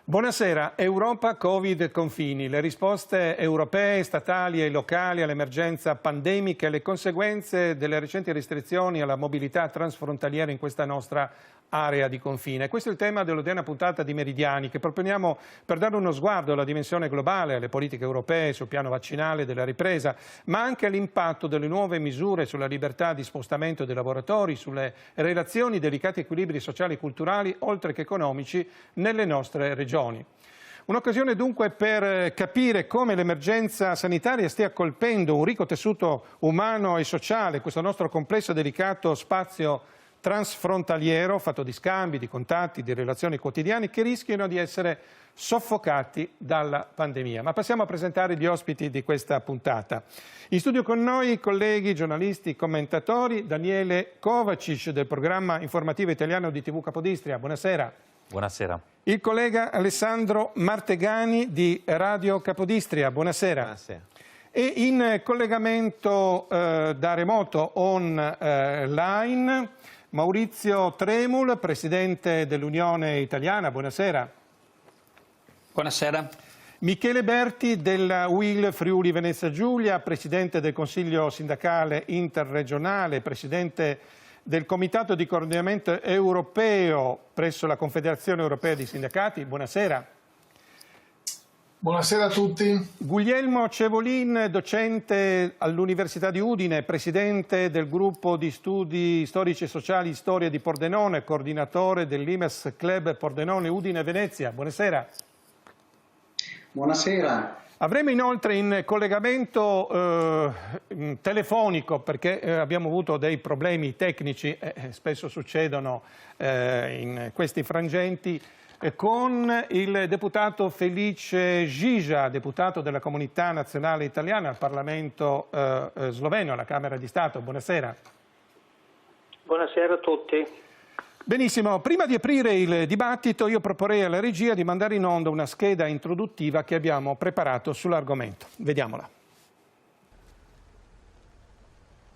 Buonasera. Europa, Covid, confini. Le risposte europee, statali e locali all'emergenza pandemica e le conseguenze delle recenti restrizioni alla mobilità transfrontaliera in questa nostra area di confine. Questo è il tema dell'odierna puntata di Meridiani che proponiamo per dare uno sguardo alla dimensione globale, alle politiche europee sul piano vaccinale della ripresa, ma anche all'impatto delle nuove misure sulla libertà di spostamento dei lavoratori, sulle relazioni, delicati equilibri sociali e culturali, oltre che economici, nelle nostre regioni. Un'occasione dunque per capire come l'emergenza sanitaria stia colpendo un ricco tessuto umano e sociale, questo nostro complesso e delicato spazio transfrontaliero, fatto di scambi, di contatti, di relazioni quotidiane che rischiano di essere soffocati dalla pandemia. Ma passiamo a presentare gli ospiti di questa puntata. In studio con noi colleghi, giornalisti, commentatori, Daniele Kovacic del programma informativo italiano di TV Capodistria. Buonasera. Buonasera. Il collega Alessandro Martegani di Radio Capodistria. Buonasera. Buonasera. E in collegamento da remoto online Maurizio Tremul, presidente dell'Unione Italiana. Buonasera. Buonasera. Michele Berti della UIL Friuli Venezia Giulia, presidente del Consiglio Sindacale Interregionale, presidente del Comitato di Coordinamento Europeo presso la Confederazione Europea di Sindacati. Buonasera. Buonasera a tutti. Guglielmo Cevolin, docente all'Università di Udine, presidente del gruppo di studi storici e sociali Storia di Pordenone, coordinatore dell'Imes Club Pordenone Udine Venezia. Buonasera. Buonasera. Avremo inoltre in collegamento telefonico, perché abbiamo avuto dei problemi tecnici, spesso succedono in questi frangenti, con il deputato Felice Gija, deputato della Comunità Nazionale Italiana al Parlamento sloveno, alla Camera di Stato. Buonasera. Buonasera a tutti. Benissimo, prima di aprire il dibattito io proporrei alla regia di mandare in onda una scheda introduttiva che abbiamo preparato sull'argomento. Vediamola.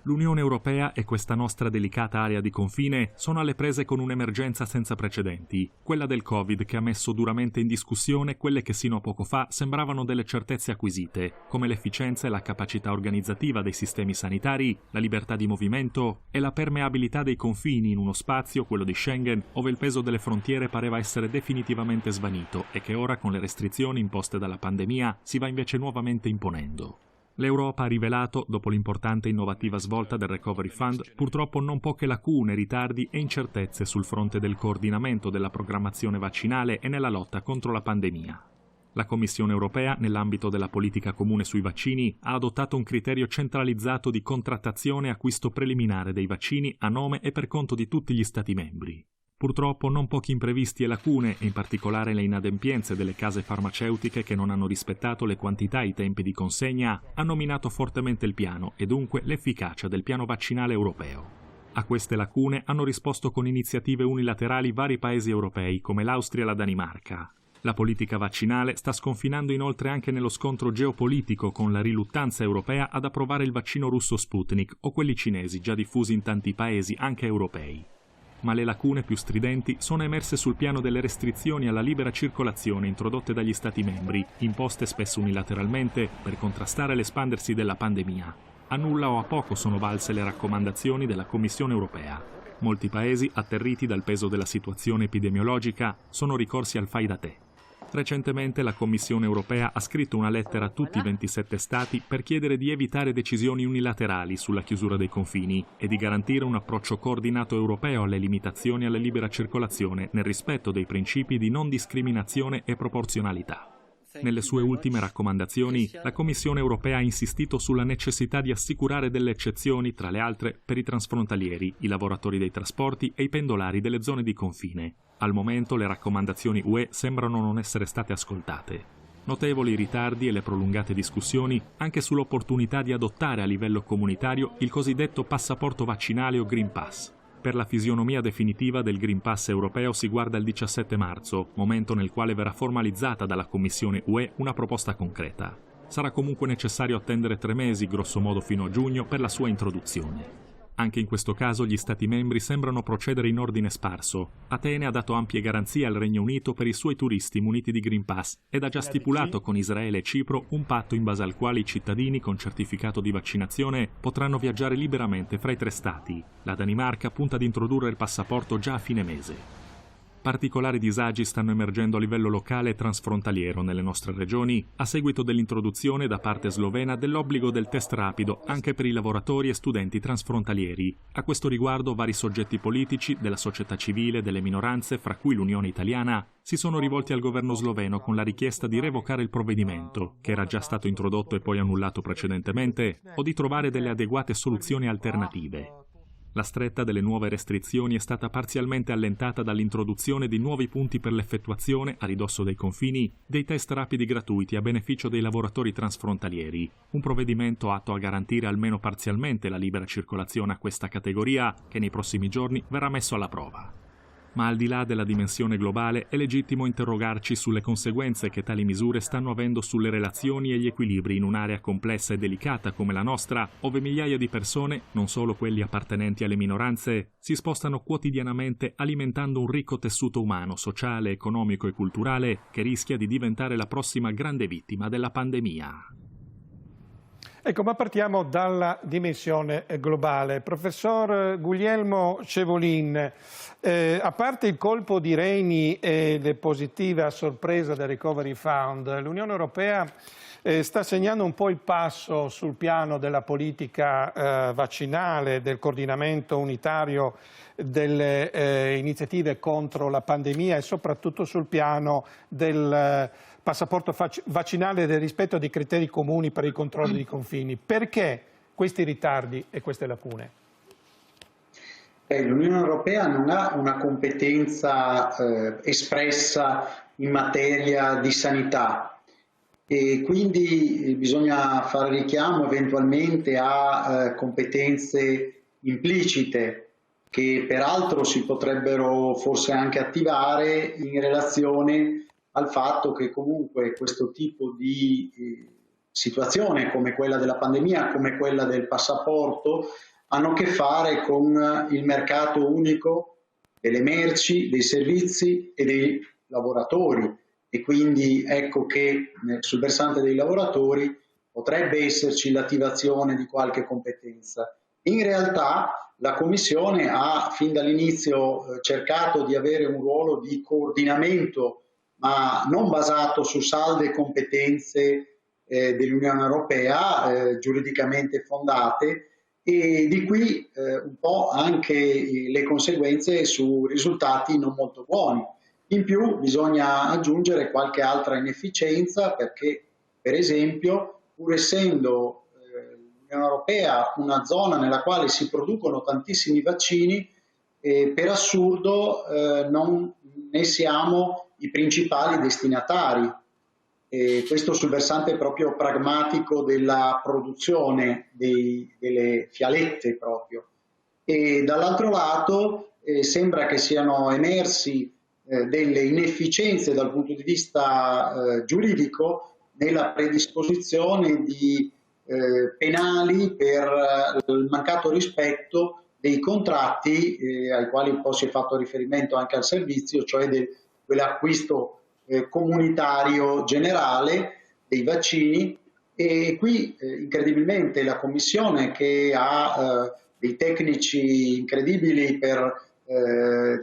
L'Unione Europea e questa nostra delicata area di confine sono alle prese con un'emergenza senza precedenti, quella del Covid che ha messo duramente in discussione quelle che sino a poco fa sembravano delle certezze acquisite, come l'efficienza e la capacità organizzativa dei sistemi sanitari, la libertà di movimento e la permeabilità dei confini in uno spazio, quello di Schengen, ove il peso delle frontiere pareva essere definitivamente svanito e che ora con le restrizioni imposte dalla pandemia si va invece nuovamente imponendo. L'Europa ha rivelato, dopo l'importante e innovativa svolta del Recovery Fund, purtroppo non poche lacune, ritardi e incertezze sul fronte del coordinamento della programmazione vaccinale e nella lotta contro la pandemia. La Commissione europea, nell'ambito della politica comune sui vaccini, ha adottato un criterio centralizzato di contrattazione e acquisto preliminare dei vaccini a nome e per conto di tutti gli Stati membri. Purtroppo non pochi imprevisti e lacune, e in particolare le inadempienze delle case farmaceutiche che non hanno rispettato le quantità e i tempi di consegna, hanno minato fortemente il piano e dunque l'efficacia del piano vaccinale europeo. A queste lacune hanno risposto con iniziative unilaterali vari paesi europei come l'Austria e la Danimarca. La politica vaccinale sta sconfinando inoltre anche nello scontro geopolitico con la riluttanza europea ad approvare il vaccino russo Sputnik o quelli cinesi già diffusi in tanti paesi anche europei. Ma le lacune più stridenti sono emerse sul piano delle restrizioni alla libera circolazione introdotte dagli Stati membri, imposte spesso unilateralmente per contrastare l'espandersi della pandemia. A nulla o a poco sono valse le raccomandazioni della Commissione europea. Molti paesi, atterriti dal peso della situazione epidemiologica, sono ricorsi al fai da te. Recentemente la Commissione europea ha scritto una lettera a tutti i 27 Stati per chiedere di evitare decisioni unilaterali sulla chiusura dei confini e di garantire un approccio coordinato europeo alle limitazioni alla libera circolazione nel rispetto dei principi di non discriminazione e proporzionalità. Nelle sue ultime raccomandazioni, la Commissione europea ha insistito sulla necessità di assicurare delle eccezioni, tra le altre, per i transfrontalieri, i lavoratori dei trasporti e i pendolari delle zone di confine. Al momento le raccomandazioni UE sembrano non essere state ascoltate. Notevoli i ritardi e le prolungate discussioni anche sull'opportunità di adottare a livello comunitario il cosiddetto passaporto vaccinale o Green Pass. Per la fisionomia definitiva del Green Pass europeo si guarda il 17 marzo, momento nel quale verrà formalizzata dalla Commissione UE una proposta concreta. Sarà comunque necessario attendere 3 mesi, grosso modo fino a giugno, per la sua introduzione. Anche in questo caso gli Stati membri sembrano procedere in ordine sparso. Atene ha dato ampie garanzie al Regno Unito per i suoi turisti muniti di Green Pass ed ha già stipulato con Israele e Cipro un patto in base al quale i cittadini con certificato di vaccinazione potranno viaggiare liberamente fra i 3 stati. La Danimarca punta ad introdurre il passaporto già a fine mese. Particolari disagi stanno emergendo a livello locale e transfrontaliero nelle nostre regioni a seguito dell'introduzione da parte slovena dell'obbligo del test rapido anche per i lavoratori e studenti transfrontalieri. A questo riguardo vari soggetti politici, della società civile, delle minoranze, fra cui l'Unione Italiana, si sono rivolti al governo sloveno con la richiesta di revocare il provvedimento, che era già stato introdotto e poi annullato precedentemente, o di trovare delle adeguate soluzioni alternative. La stretta delle nuove restrizioni è stata parzialmente allentata dall'introduzione di nuovi punti per l'effettuazione, a ridosso dei confini, dei test rapidi gratuiti a beneficio dei lavoratori transfrontalieri, un provvedimento atto a garantire almeno parzialmente la libera circolazione a questa categoria che nei prossimi giorni verrà messo alla prova. Ma al di là della dimensione globale è legittimo interrogarci sulle conseguenze che tali misure stanno avendo sulle relazioni e gli equilibri in un'area complessa e delicata come la nostra, ove migliaia di persone, non solo quelli appartenenti alle minoranze, si spostano quotidianamente alimentando un ricco tessuto umano, sociale, economico e culturale che rischia di diventare la prossima grande vittima della pandemia. Ecco, ma partiamo dalla dimensione globale. Professor Guglielmo Cevolin, a parte il colpo di reni e le positive a sorpresa del Recovery Fund, l'Unione Europea sta segnando un po' il passo sul piano della politica vaccinale, del coordinamento unitario delle iniziative contro la pandemia e soprattutto sul piano del passaporto vaccinale e del rispetto dei criteri comuni per i controlli dei confini. Perché questi ritardi e queste lacune? L'Unione Europea non ha una competenza espressa in materia di sanità e quindi bisogna fare richiamo eventualmente a competenze implicite che peraltro si potrebbero forse anche attivare in relazione al fatto che comunque questo tipo di situazione come quella della pandemia, come quella del passaporto, hanno a che fare con il mercato unico delle merci, dei servizi e dei lavoratori e quindi ecco che sul versante dei lavoratori potrebbe esserci l'attivazione di qualche competenza. In realtà la Commissione ha fin dall'inizio cercato di avere un ruolo di coordinamento ma non basato su salde competenze dell'Unione Europea giuridicamente fondate e di qui un po' anche le conseguenze su risultati non molto buoni. In più bisogna aggiungere qualche altra inefficienza perché per esempio pur essendo l'Unione Europea una zona nella quale si producono tantissimi vaccini per assurdo non ne siamo i principali destinatari, questo sul versante proprio pragmatico della produzione delle fialette proprio. E dall'altro lato sembra che siano emersi delle inefficienze dal punto di vista giuridico nella predisposizione di penali per il mancato rispetto dei contratti ai quali un po' si è fatto riferimento anche al servizio, cioè quell'acquisto comunitario generale dei vaccini e qui incredibilmente la Commissione che ha dei tecnici incredibili per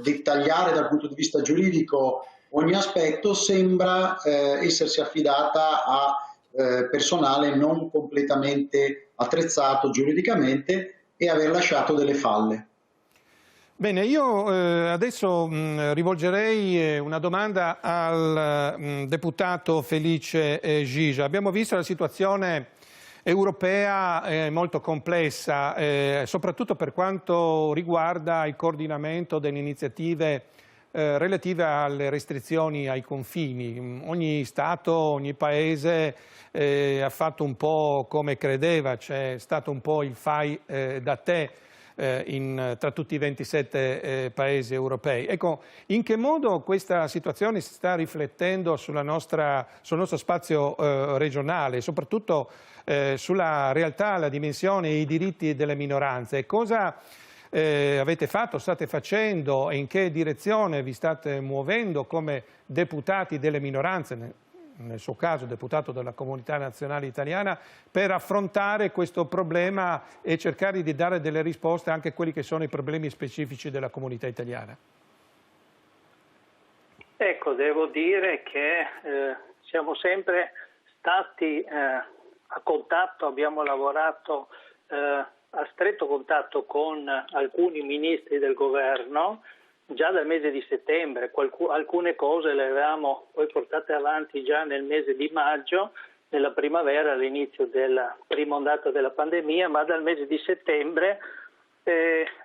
dettagliare dal punto di vista giuridico ogni aspetto sembra essersi affidata a personale non completamente attrezzato giuridicamente e aver lasciato delle falle. Bene, io adesso rivolgerei una domanda al deputato Felice Gigia. Abbiamo visto la situazione europea molto complessa, soprattutto per quanto riguarda il coordinamento delle iniziative relative alle restrizioni ai confini. Ogni Stato, ogni Paese ha fatto un po' come credeva, c'è stato un po' il fai da te. tra tutti i 27 paesi europei. Ecco, in che modo questa situazione si sta riflettendo sul nostro spazio regionale, soprattutto sulla realtà, la dimensione e i diritti delle minoranze? Cosa avete fatto, state facendo e in che direzione vi state muovendo come deputati delle minoranze, nel suo caso deputato della Comunità Nazionale Italiana, per affrontare questo problema e cercare di dare delle risposte anche a quelli che sono i problemi specifici della comunità italiana? Ecco, devo dire che siamo sempre stati a contatto, abbiamo lavorato a stretto contatto con alcuni ministri del governo già dal mese di settembre. Alcune cose le avevamo poi portate avanti già nel mese di maggio, nella primavera, all'inizio della prima ondata della pandemia, ma dal mese di settembre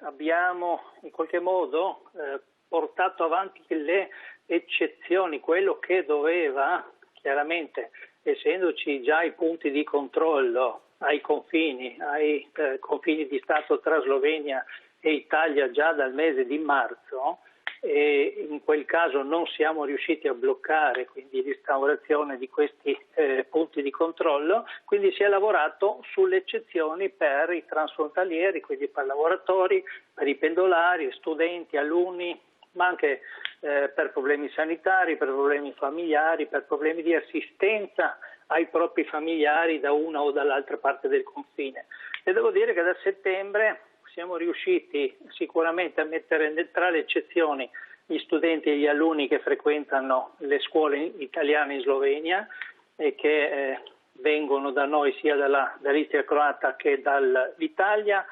abbiamo in qualche modo portato avanti le eccezioni, quello che doveva, chiaramente essendoci già i punti di controllo ai confini di Stato tra Slovenia e Italia già dal mese di marzo, e in quel caso non siamo riusciti a bloccare quindi l'instaurazione di questi punti di controllo, quindi si è lavorato sulle eccezioni per i transfrontalieri, quindi per lavoratori, per i pendolari, studenti, alunni, ma anche per problemi sanitari, per problemi familiari, per problemi di assistenza ai propri familiari da una o dall'altra parte del confine. E devo dire che da settembre siamo riusciti sicuramente a mettere tra le eccezioni gli studenti e gli alunni che frequentano le scuole italiane in Slovenia e che vengono da noi sia dall'Istria croata che dall'Italia.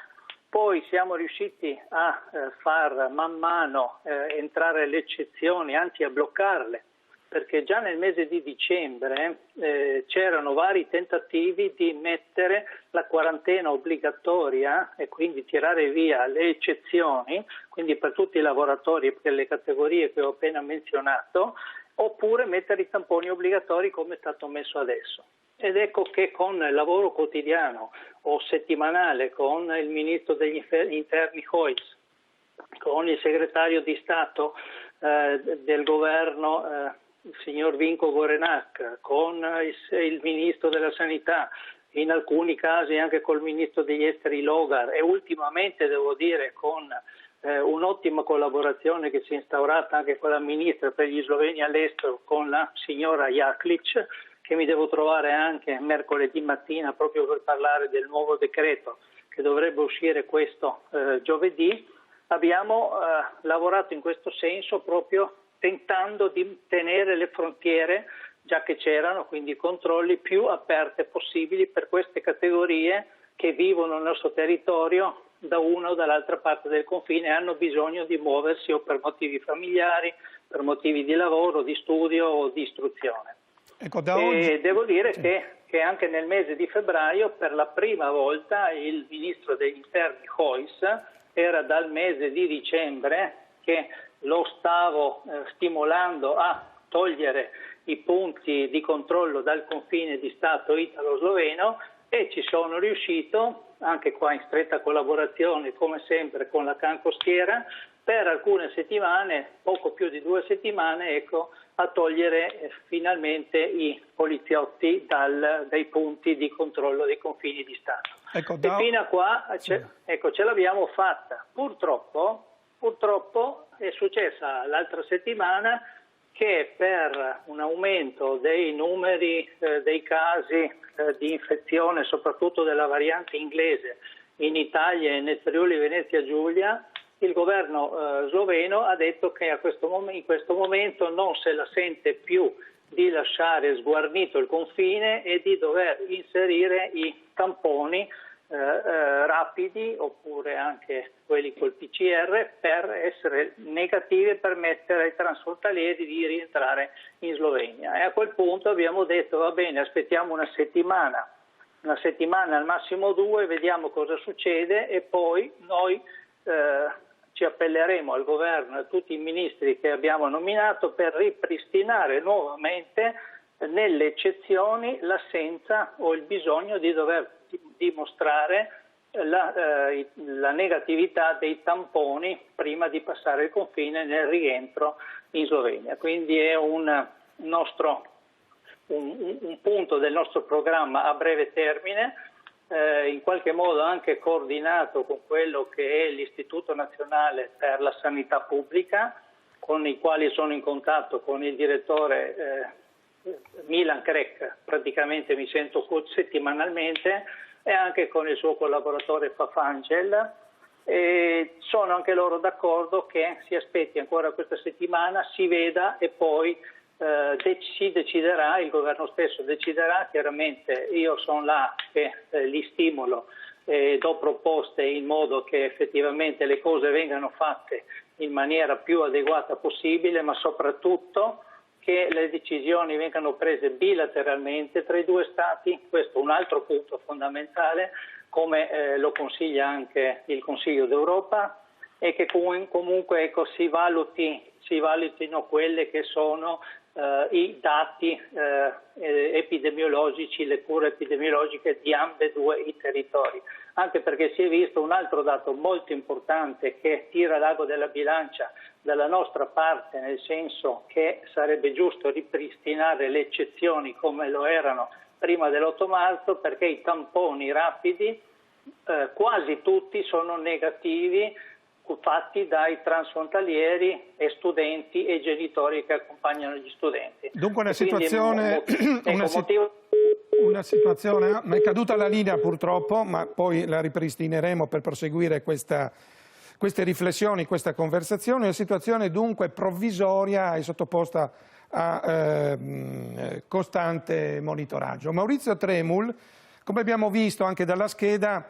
Poi siamo riusciti a far man mano entrare le eccezioni, anzi a bloccarle, perché già nel mese di dicembre c'erano vari tentativi di mettere la quarantena obbligatoria e quindi tirare via le eccezioni, quindi per tutti i lavoratori e per le categorie che ho appena menzionato, oppure mettere i tamponi obbligatori come è stato messo adesso. Ed ecco che con il lavoro quotidiano o settimanale con il Ministro degli Interni Hojs, con il Segretario di Stato del Governo il signor Vinko Gorenak, con il Ministro della Sanità, in alcuni casi anche col Ministro degli Esteri Logar e ultimamente devo dire con un'ottima collaborazione che si è instaurata anche con la Ministra per gli sloveni all'estero, con la signora Jaklic, che mi devo trovare anche mercoledì mattina proprio per parlare del nuovo decreto che dovrebbe uscire questo giovedì. Abbiamo lavorato in questo senso proprio tentando di tenere le frontiere, già che c'erano, quindi controlli più aperte possibili per queste categorie che vivono nel nostro territorio da una o dall'altra parte del confine e hanno bisogno di muoversi o per motivi familiari, per motivi di lavoro, di studio o di istruzione. Ecco, da oggi... E devo dire che anche nel mese di febbraio per la prima volta il Ministro degli Interni Hojs era dal mese di dicembre che lo stavo stimolando a togliere i punti di controllo dal confine di Stato italo-sloveno e ci sono riuscito, anche qua in stretta collaborazione come sempre con la Can Costiera, per alcune settimane, poco più di 2 settimane, ecco, a togliere finalmente i poliziotti dai punti di controllo dei confini di Stato. Ecco, e fino a qua ce l'abbiamo fatta. Purtroppo è successa l'altra settimana che per un aumento dei numeri dei casi di infezione, soprattutto della variante inglese in Italia e nel Friuli Venezia Giulia, il governo sloveno ha detto che in questo momento non se la sente più di lasciare sguarnito il confine e di dover inserire i tamponi rapidi oppure anche quelli col PCR per essere negativi e permettere ai transfrontalieri di rientrare in Slovenia. E a quel punto abbiamo detto va bene, aspettiamo una settimana al massimo 2, vediamo cosa succede e poi noi ci appelleremo al governo e a tutti i ministri che abbiamo nominato per ripristinare nuovamente nelle eccezioni l'assenza o il bisogno di dover dimostrare la negatività dei tamponi prima di passare il confine nel rientro in Slovenia. Quindi è un punto del nostro programma a breve termine, in qualche modo anche coordinato con quello che è l'Istituto Nazionale per la Sanità Pubblica, con i quali sono in contatto con il direttore Milan Krek, praticamente mi sento settimanalmente, e anche con il suo collaboratore Fafangel. E sono anche loro d'accordo che si aspetti ancora questa settimana, si veda e poi si deciderà, il governo stesso deciderà. Chiaramente io sono là che li stimolo e do proposte in modo che effettivamente le cose vengano fatte in maniera più adeguata possibile, ma soprattutto che le decisioni vengano prese bilateralmente tra i due Stati. Questo è un altro punto fondamentale, come lo consiglia anche il Consiglio d'Europa, e che comunque ecco, si valutino quelle che sono i dati epidemiologici, le cure epidemiologiche di ambedue i territori. Anche perché si è visto un altro dato molto importante che tira l'ago della bilancia dalla nostra parte, nel senso che sarebbe giusto ripristinare le eccezioni come lo erano prima dell'8 marzo, perché i tamponi rapidi quasi tutti sono negativi, fatti dai transfrontalieri e studenti e genitori che accompagnano gli studenti. Dunque una situazione, una situazione, ma è caduta la linea purtroppo, ma poi la ripristineremo per proseguire queste riflessioni, questa conversazione. Una situazione dunque provvisoria e sottoposta a costante monitoraggio. Maurizio Tremul, come abbiamo visto anche dalla scheda,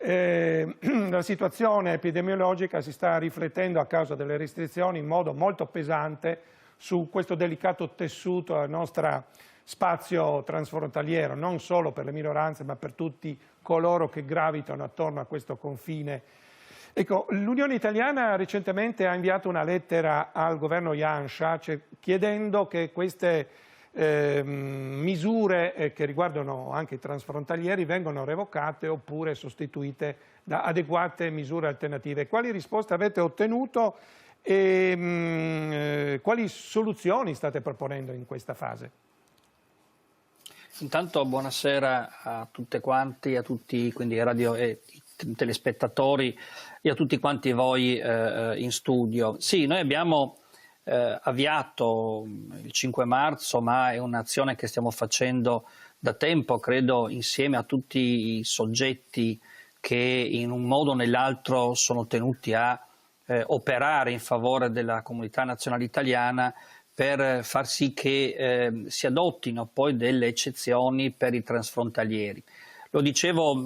la situazione epidemiologica si sta riflettendo a causa delle restrizioni in modo molto pesante su questo delicato tessuto del nostro spazio transfrontaliero, non solo per le minoranze ma per tutti coloro che gravitano attorno a questo confine. Ecco, l'Unione Italiana recentemente ha inviato una lettera al governo Janša chiedendo che queste misure che riguardano anche i transfrontalieri vengano revocate oppure sostituite da adeguate misure alternative. Quali risposte avete ottenuto e quali soluzioni state proponendo in questa fase? Intanto buonasera a tutte quanti, a tutti quindi radio e telespettatori e a tutti quanti voi in studio. Sì, noi abbiamo avviato il 5 marzo, ma è un'azione che stiamo facendo da tempo, credo, insieme a tutti i soggetti che in un modo o nell'altro sono tenuti a operare in favore della comunità nazionale italiana per far sì che si adottino poi delle eccezioni per i transfrontalieri. Lo dicevo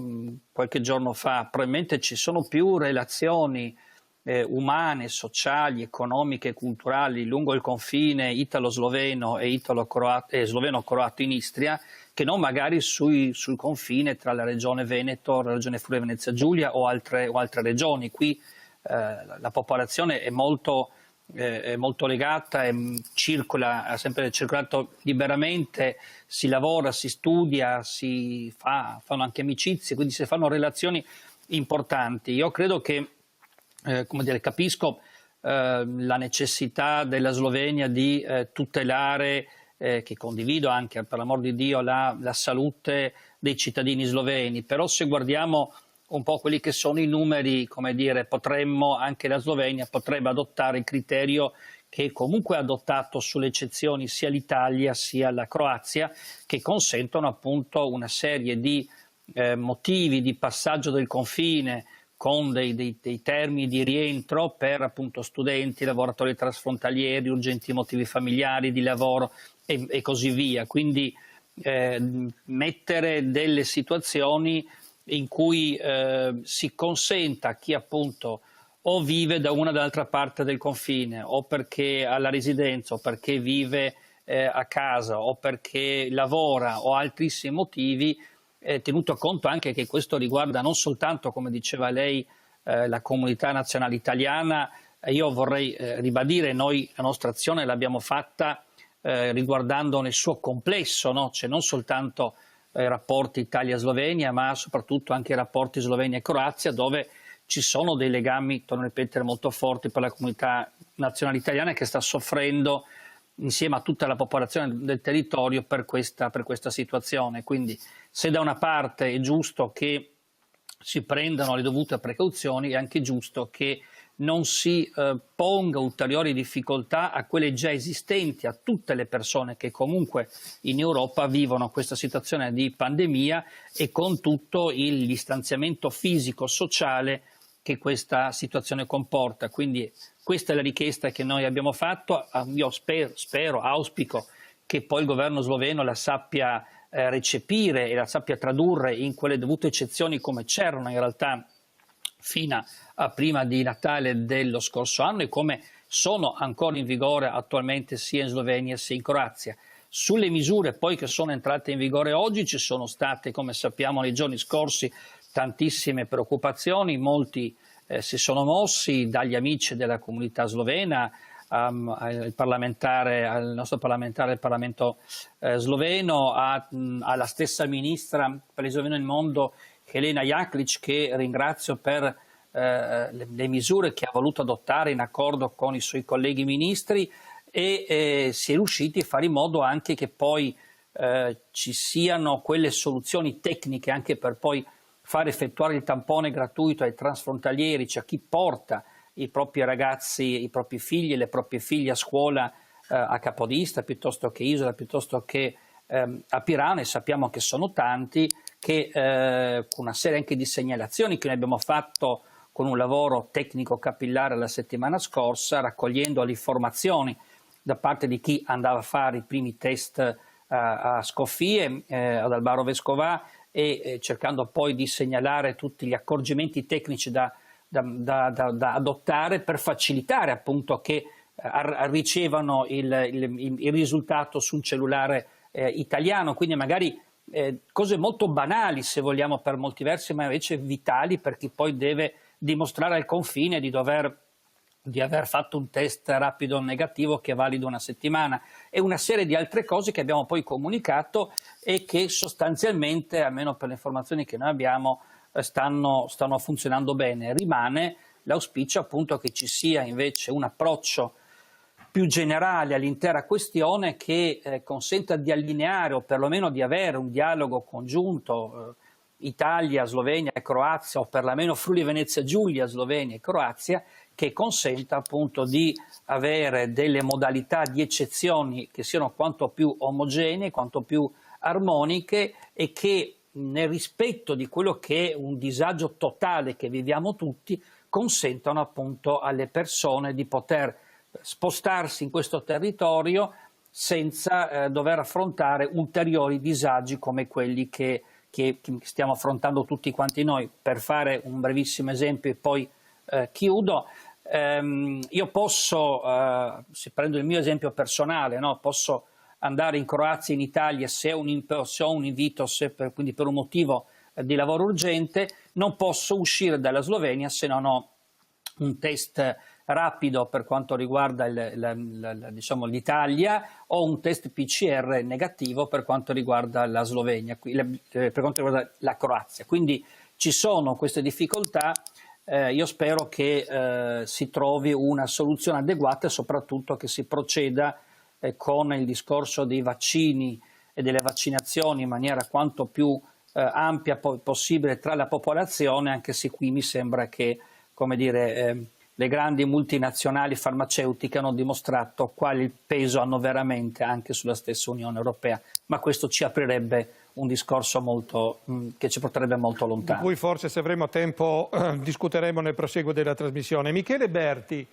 qualche giorno fa, probabilmente ci sono più relazioni umane, sociali, economiche e culturali lungo il confine italo-sloveno e sloveno-croato in Istria, che non magari sul confine tra la regione Veneto, la regione Friuli Venezia Giulia o altre regioni. Qui la popolazione è molto legata, ha sempre circolato liberamente, si lavora, si studia, fanno anche amicizie, quindi si fanno relazioni importanti. Io credo che capisco la necessità della Slovenia di tutelare, che condivido anche per l'amor di Dio, la salute dei cittadini sloveni, però se guardiamo un po' quelli che sono i numeri, anche la Slovenia potrebbe adottare il criterio che comunque ha adottato sulle eccezioni sia l'Italia sia la Croazia, che consentono appunto una serie di motivi di passaggio del confine con dei termini di rientro per appunto studenti, lavoratori trasfrontalieri, urgenti motivi familiari, di lavoro e così via. Quindi mettere delle situazioni in cui si consenta a chi appunto o vive da una o dall'altra parte del confine, o perché ha la residenza, o perché vive a casa, o perché lavora, o altissimi motivi, tenuto conto anche che questo riguarda non soltanto, come diceva lei, la comunità nazionale italiana. Io vorrei ribadire, noi la nostra azione l'abbiamo fatta riguardando nel suo complesso, no? Cioè non soltanto i rapporti Italia-Slovenia, ma soprattutto anche i rapporti Slovenia-Croazia, dove ci sono dei legami, torno a ripetere, molto forti per la comunità nazionale italiana, che sta soffrendo insieme a tutta la popolazione del territorio per questa situazione. Quindi se da una parte è giusto che si prendano le dovute precauzioni, è anche giusto che non si ponga ulteriori difficoltà a quelle già esistenti, a tutte le persone che comunque in Europa vivono questa situazione di pandemia e con tutto il distanziamento fisico-sociale che questa situazione comporta. Quindi questa è la richiesta che noi abbiamo fatto. Io auspico che poi il governo sloveno la sappia recepire e la sappia tradurre in quelle dovute eccezioni, come c'erano in realtà fino a prima di Natale dello scorso anno e come sono ancora in vigore attualmente sia in Slovenia sia in Croazia. Sulle misure poi che sono entrate in vigore oggi ci sono state, come sappiamo nei giorni scorsi, tantissime preoccupazioni, molti si sono mossi, dagli amici della comunità slovena al nostro parlamentare del Parlamento sloveno, alla stessa ministra per il sloveno nel mondo Helena Jaklic, che ringrazio per le misure che ha voluto adottare in accordo con i suoi colleghi ministri, e si è riusciti a fare in modo anche che poi ci siano quelle soluzioni tecniche anche per poi far effettuare il tampone gratuito ai transfrontalieri, cioè a chi porta i propri ragazzi, i propri figli e le proprie figlie a scuola a Capodistria, piuttosto che Isola, piuttosto che a Pirano, e sappiamo che sono tanti, che con una serie anche di segnalazioni che noi abbiamo fatto con un lavoro tecnico capillare la settimana scorsa, raccogliendo le informazioni da parte di chi andava a fare i primi test a Skopje, ad Albaro Vescovà, e cercando poi di segnalare tutti gli accorgimenti tecnici da adottare per facilitare appunto che ricevano il risultato sul cellulare italiano. Quindi magari cose molto banali, se vogliamo, per molti versi, ma invece vitali per chi poi deve dimostrare al confine di aver fatto un test rapido negativo che è valido una settimana, e una serie di altre cose che abbiamo poi comunicato e che sostanzialmente, almeno per le informazioni che noi abbiamo, stanno funzionando bene. Rimane l'auspicio appunto che ci sia invece un approccio più generale all'intera questione che consenta di allineare o perlomeno di avere un dialogo congiunto Italia, Slovenia e Croazia, o perlomeno Friuli Venezia Giulia, Slovenia e Croazia, che consenta appunto di avere delle modalità di eccezioni che siano quanto più omogenee, quanto più armoniche, e che nel rispetto di quello che è un disagio totale che viviamo tutti, consentano appunto alle persone di poter spostarsi in questo territorio senza dover affrontare ulteriori disagi come quelli che stiamo affrontando tutti quanti noi. Per fare un brevissimo esempio e poi chiudo, io posso, se prendo il mio esempio personale, no? Posso andare in Croazia, in Italia, se ho un invito, quindi per un motivo di lavoro urgente. Non posso uscire dalla Slovenia se non ho un test rapido per quanto riguarda l'Italia, o un test PCR negativo per quanto riguarda la Slovenia, per quanto riguarda la Croazia. Quindi ci sono queste difficoltà. Io spero che si trovi una soluzione adeguata e soprattutto che si proceda con il discorso dei vaccini e delle vaccinazioni in maniera quanto più ampia possibile tra la popolazione, anche se qui mi sembra che, come dire, le grandi multinazionali farmaceutiche hanno dimostrato quale peso hanno veramente anche sulla stessa Unione Europea, ma questo ci aprirebbe un discorso che ci porterebbe molto lontano. Di cui forse, se avremo tempo, discuteremo nel prosieguo della trasmissione. Michele Berti,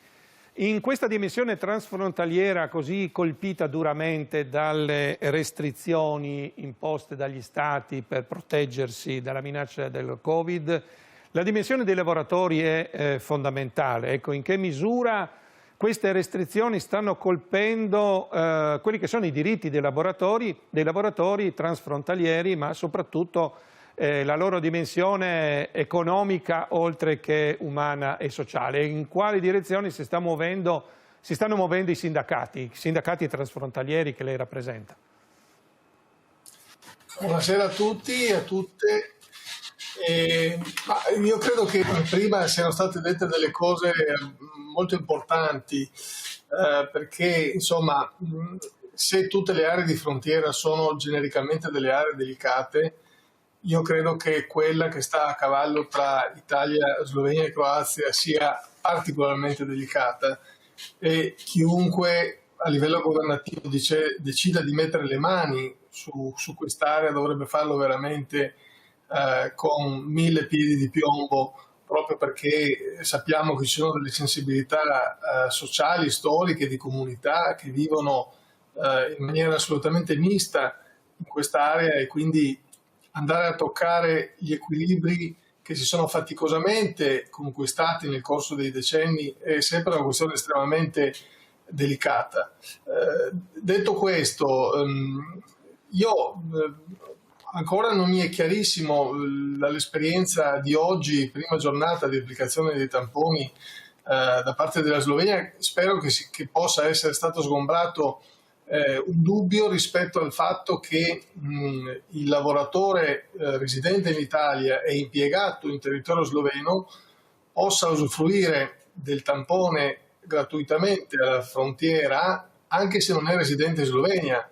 in questa dimensione transfrontaliera così colpita duramente dalle restrizioni imposte dagli Stati per proteggersi dalla minaccia del Covid, la dimensione dei lavoratori è fondamentale. Ecco, in che misura queste restrizioni stanno colpendo quelli che sono i diritti dei lavoratori transfrontalieri, ma soprattutto la loro dimensione economica oltre che umana e sociale. In quali direzioni si stanno muovendo i sindacati transfrontalieri che lei rappresenta? Buonasera a tutti e a tutte. Io credo che prima siano state dette delle cose molto importanti, perché insomma, se tutte le aree di frontiera sono genericamente delle aree delicate, io credo che quella che sta a cavallo tra Italia, Slovenia e Croazia sia particolarmente delicata, e chiunque a livello governativo decida di mettere le mani su quest'area dovrebbe farlo veramente con 1000 piedi di piombo, proprio perché sappiamo che ci sono delle sensibilità sociali, storiche, di comunità che vivono in maniera assolutamente mista in quest'area, e quindi andare a toccare gli equilibri che si sono faticosamente conquistati nel corso dei decenni è sempre una questione estremamente delicata. Detto questo, io ancora non mi è chiarissimo dall'esperienza di oggi, prima giornata di applicazione dei tamponi da parte della Slovenia. Spero che possa essere stato sgombrato un dubbio rispetto al fatto che il lavoratore residente in Italia e impiegato in territorio sloveno possa usufruire del tampone gratuitamente alla frontiera anche se non è residente in Slovenia,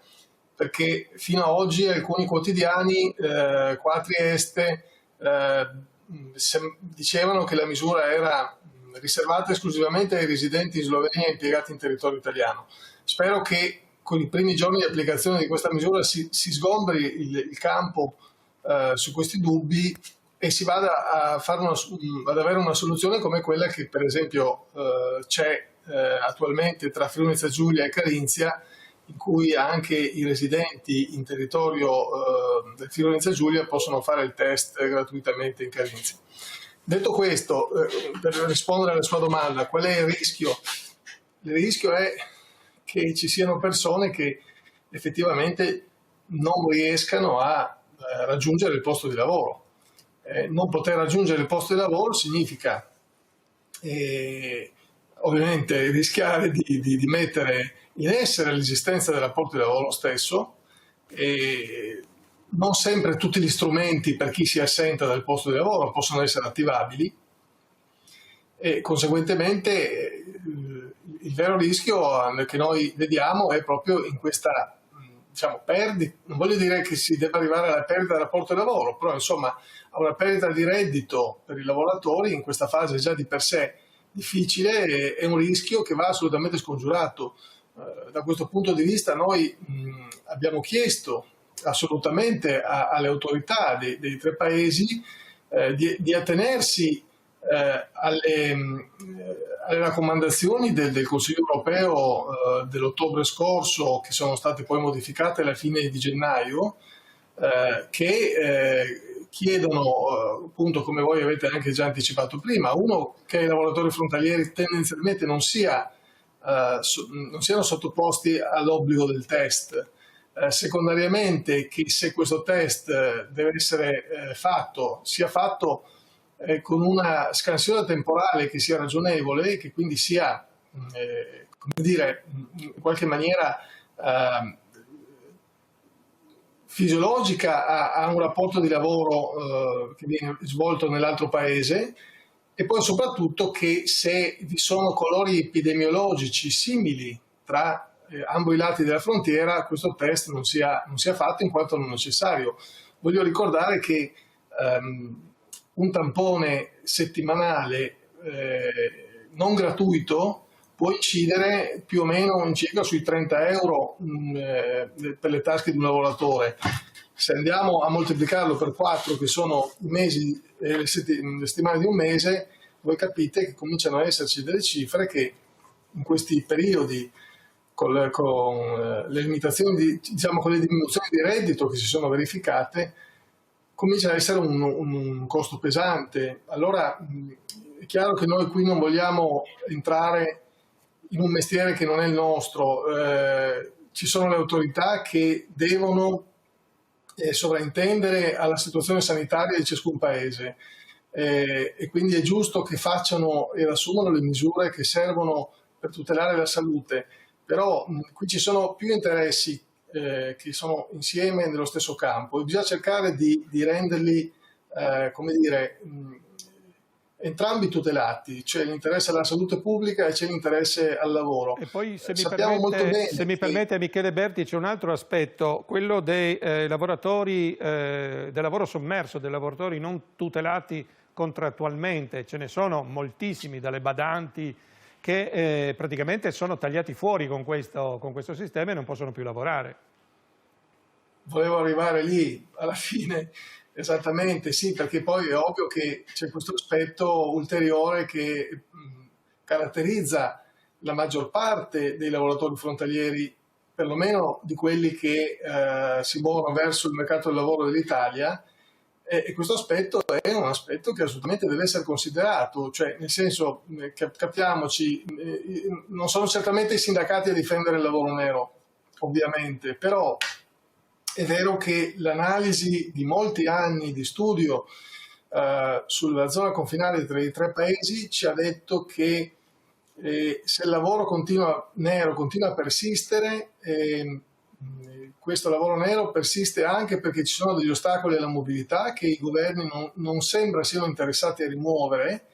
perché fino ad oggi alcuni quotidiani qua a Trieste dicevano che la misura era riservata esclusivamente ai residenti in Slovenia impiegati in territorio italiano. Spero che con i primi giorni di applicazione di questa misura si sgombri il campo su questi dubbi e si vada ad avere una soluzione come quella che per esempio c'è attualmente tra Friuli-Venezia Giulia e Carinzia, in cui anche i residenti in territorio del Friuli-Venezia Giulia possono fare il test gratuitamente in Carinzia. Detto questo, per rispondere alla sua domanda, qual è il rischio? Il rischio è che ci siano persone che effettivamente non riescano a raggiungere il posto di lavoro. Non poter raggiungere il posto di lavoro significa ovviamente rischiare di mettere in essere l'esistenza del rapporto di lavoro stesso, e non sempre tutti gli strumenti per chi si assenta dal posto di lavoro possono essere attivabili, e conseguentemente il vero rischio che noi vediamo è proprio in questa perdita. Non voglio dire che si debba arrivare alla perdita del rapporto di lavoro, però insomma a una perdita di reddito per i lavoratori in questa fase già di per sé difficile è un rischio che va assolutamente scongiurato. Da questo punto di vista noi abbiamo chiesto assolutamente alle autorità dei tre paesi di attenersi alle raccomandazioni del Consiglio europeo dell'ottobre scorso, che sono state poi modificate alla fine di gennaio, che chiedono, appunto, come voi avete anche già anticipato prima, uno, che i lavoratori frontalieri tendenzialmente non siano sottoposti all'obbligo del test. Secondariamente, che se questo test deve essere fatto, sia fatto con una scansione temporale che sia ragionevole e che quindi sia, come dire, in qualche maniera fisiologica a un rapporto di lavoro che viene svolto nell'altro paese, e poi soprattutto che se vi sono colori epidemiologici simili tra ambo i lati della frontiera, questo test non sia fatto in quanto non necessario. Voglio ricordare che un tampone settimanale non gratuito può incidere più o meno circa sui 30 euro per le tasche di un lavoratore. Se andiamo a moltiplicarlo per 4, che sono i mesi, le settimane di un mese, voi capite che cominciano a esserci delle cifre che in questi periodi, con le limitazioni, con le diminuzioni di reddito che si sono verificate, comincia a essere un costo pesante. Allora è chiaro che noi qui non vogliamo entrare in un mestiere che non è il nostro. Ci sono le autorità che devono sovraintendere alla situazione sanitaria di ciascun paese, e quindi è giusto che facciano ed assumano le misure che servono per tutelare la salute. Però qui ci sono più interessi che sono insieme nello stesso campo e bisogna cercare di renderli, come dire, entrambi tutelati, c'è l'interesse alla salute pubblica e c'è l'interesse al lavoro. E poi, se mi Sappiamo permette Michele Berti, c'è un altro aspetto, quello dei lavoratori, del lavoro sommerso, dei lavoratori non tutelati contrattualmente. Ce ne sono moltissimi, dalle badanti, che praticamente sono tagliati fuori con questo sistema e non possono più lavorare. Volevo arrivare lì, alla fine. Esattamente, sì, perché poi è ovvio che c'è questo aspetto ulteriore che caratterizza la maggior parte dei lavoratori frontalieri, perlomeno di quelli che si muovono verso il mercato del lavoro dell'Italia, e questo aspetto è un aspetto che assolutamente deve essere considerato, cioè nel senso, capiamoci, non sono certamente i sindacati a difendere il lavoro nero, ovviamente, però è vero che l'analisi di molti anni di studio sulla zona confinale tra i tre paesi ci ha detto che se il lavoro nero continua a persistere, questo lavoro nero persiste anche perché ci sono degli ostacoli alla mobilità che i governi non sembra siano interessati a rimuovere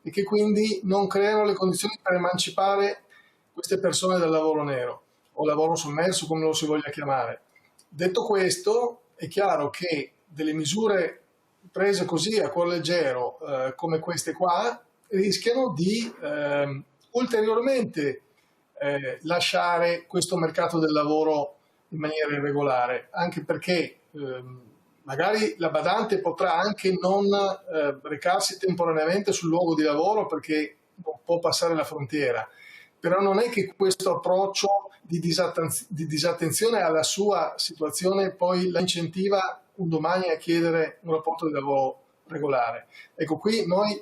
e che quindi non creano le condizioni per emancipare queste persone dal lavoro nero o lavoro sommerso, come lo si voglia chiamare. Detto questo, è chiaro che delle misure prese così a cuor leggero come queste qua rischiano di ulteriormente lasciare questo mercato del lavoro in maniera irregolare, anche perché magari la badante potrà anche non recarsi temporaneamente sul luogo di lavoro perché non può passare la frontiera, però non è che questo approccio di disattenzione alla sua situazione poi la incentiva un domani a chiedere un rapporto di lavoro regolare. Ecco, qui noi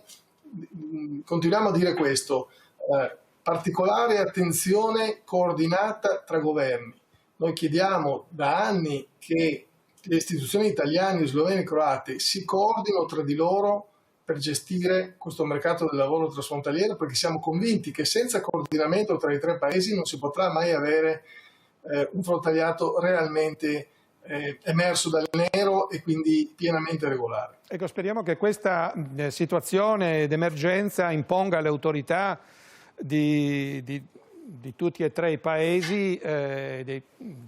continuiamo a dire questo, particolare attenzione coordinata tra governi. Noi chiediamo da anni che le istituzioni italiane, slovene e croate si coordinino tra di loro per gestire questo mercato del lavoro trasfrontaliero, perché siamo convinti che senza coordinamento tra i tre paesi non si potrà mai avere un frontaliato realmente emerso dal nero e quindi pienamente regolare. Ecco, speriamo che questa situazione d'emergenza imponga alle autorità di tutti e tre i paesi, di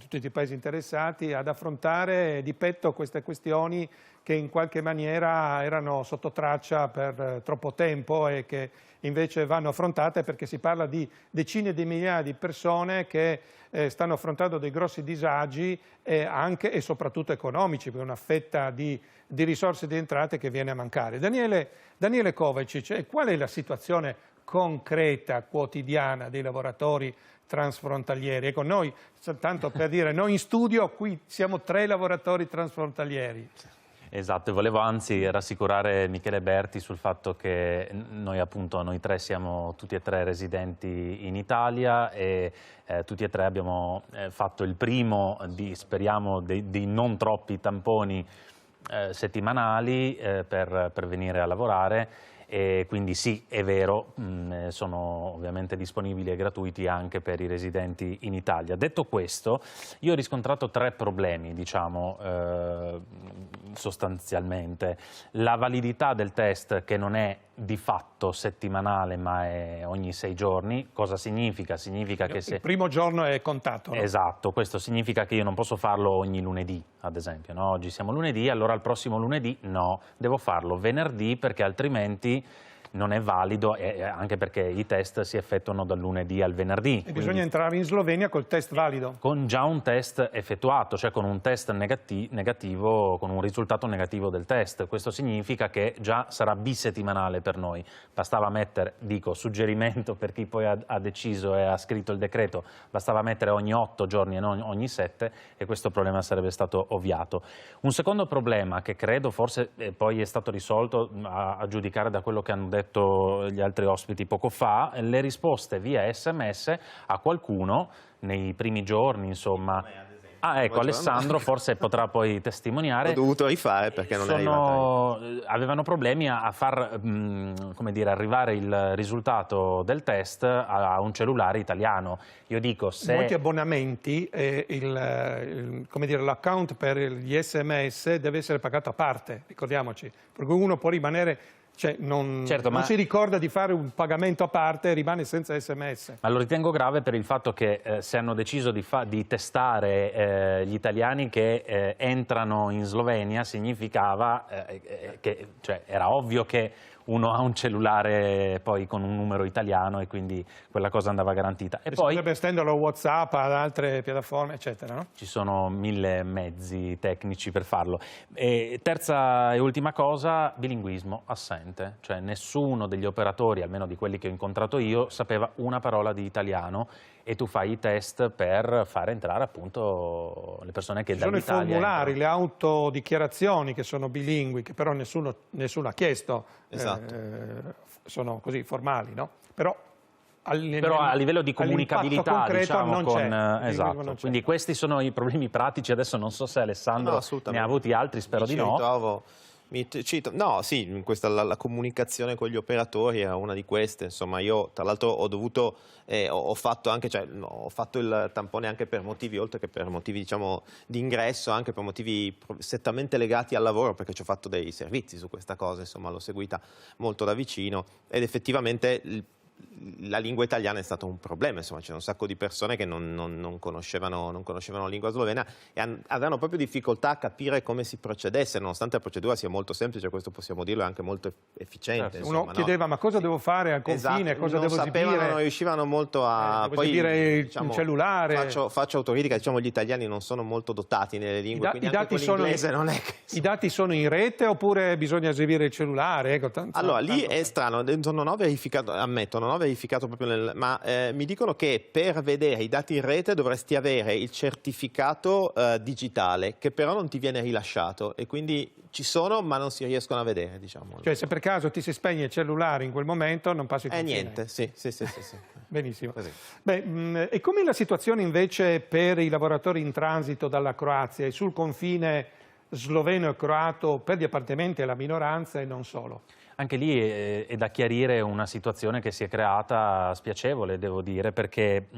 tutti i paesi interessati, ad affrontare di petto queste questioni che in qualche maniera erano sotto traccia per troppo tempo e che invece vanno affrontate, perché si parla di decine di migliaia di persone che stanno affrontando dei grossi disagi anche e soprattutto economici, per una fetta di risorse e di entrate che viene a mancare. Daniele Kovacic, qual è la situazione concreta, quotidiana dei lavoratori transfrontalieri? Ecco, noi, soltanto per dire, noi in studio qui siamo 3 lavoratori transfrontalieri. Esatto, e volevo anzi rassicurare Michele Berti sul fatto che noi tre siamo tutti e tre residenti in Italia e tutti e tre abbiamo fatto il primo, speriamo, dei non troppi tamponi settimanali per venire a lavorare. E quindi sì, è vero, sono ovviamente disponibili e gratuiti anche per i residenti in Italia. Detto questo, io ho riscontrato 3 problemi, diciamo, sostanzialmente. La validità del test, che non è di fatto settimanale ma è ogni 6 giorni. Cosa significa? Significa che se... Il primo giorno è contato, no? Esatto, questo significa che io non posso farlo ogni lunedì, ad esempio, no? Oggi siamo lunedì, allora il prossimo lunedì no, devo farlo venerdì perché altrimenti non è valido, anche perché i test si effettuano dal lunedì al venerdì. E bisogna entrare in Slovenia col test valido? Con già un test effettuato, cioè con un test negativo, con un risultato negativo del test. Questo significa che già sarà bisettimanale per noi. Bastava mettere, suggerimento per chi poi ha deciso e ha scritto il decreto, bastava mettere ogni 8 giorni e non ogni 7 e questo problema sarebbe stato ovviato. Un secondo problema che credo forse poi è stato risolto, a giudicare da quello che hanno detto gli altri ospiti poco fa, le risposte via SMS a qualcuno nei primi giorni, insomma, Ah, ecco, Alessandro forse potrà poi testimoniare. L'ho dovuto rifare perché non è arrivato. Avevano problemi a far come dire, arrivare il risultato del test a un cellulare italiano. Io dico, se... Molti abbonamenti, come dire, l'account per gli SMS deve essere pagato a parte, ricordiamoci, perché uno può rimanere... Cioè non si ricorda di fare un pagamento a parte e rimane senza SMS. Ma lo ritengo grave per il fatto che se hanno deciso di testare gli italiani che entrano in Slovenia, significava che cioè, era ovvio che uno ha un cellulare poi con un numero italiano e quindi quella cosa andava garantita. E poi potrebbe estenderlo a WhatsApp, ad altre piattaforme, eccetera, no? Ci sono 1000 mezzi tecnici per farlo. E terza e ultima cosa, bilinguismo assente. Cioè nessuno degli operatori, almeno di quelli che ho incontrato io, sapeva una parola di italiano e tu fai i test per far entrare appunto le persone che dall'Italia entrano. Ci sono i formulari, le autodichiarazioni che sono bilingui, che però nessuno ha chiesto. Esatto. Sono così formali, no? Però a livello di comunicabilità, diciamo, esatto. Quindi questi sono i problemi pratici. Adesso non so se Alessandro ne ha avuti altri, spero di no. No, sì, la comunicazione con gli operatori era una di queste. Insomma, io tra l'altro ho fatto anche, cioè, ho fatto il tampone anche per motivi, oltre che per motivi diciamo di ingresso, anche per motivi strettamente legati al lavoro, perché ci ho fatto dei servizi su questa cosa, insomma, l'ho seguita molto da vicino ed effettivamente la lingua italiana è stato un problema, insomma, c'è un sacco di persone che non conoscevano la lingua slovena e avevano proprio difficoltà a capire come si procedesse, nonostante la procedura sia molto semplice, questo possiamo dirlo, è anche molto efficiente. Certo. Uno chiedeva, ma cosa devo fare al confine, cosa devo esibire? Non riuscivano molto a... poi esibire il cellulare. Faccio autocritica, diciamo, gli italiani non sono molto dotati nelle lingue, quindi anche con l'inglese non è che... I dati sono in rete oppure bisogna esibire il cellulare? Ecco, allora, lì è strano, non ho verificato, ammetto, non ho verificato proprio ma mi dicono che per vedere i dati in rete dovresti avere il certificato digitale, che però non ti viene rilasciato e quindi ci sono ma non si riescono a vedere, diciamo. Cioè se per caso ti si spegne il cellulare in quel momento non passi il confine. Niente, sì. Benissimo. E com'è la situazione invece per i lavoratori in transito dalla Croazia e sul confine sloveno e croato per gli appartenenti alla minoranza e non solo? Anche lì è da chiarire una situazione che si è creata spiacevole, devo dire, perché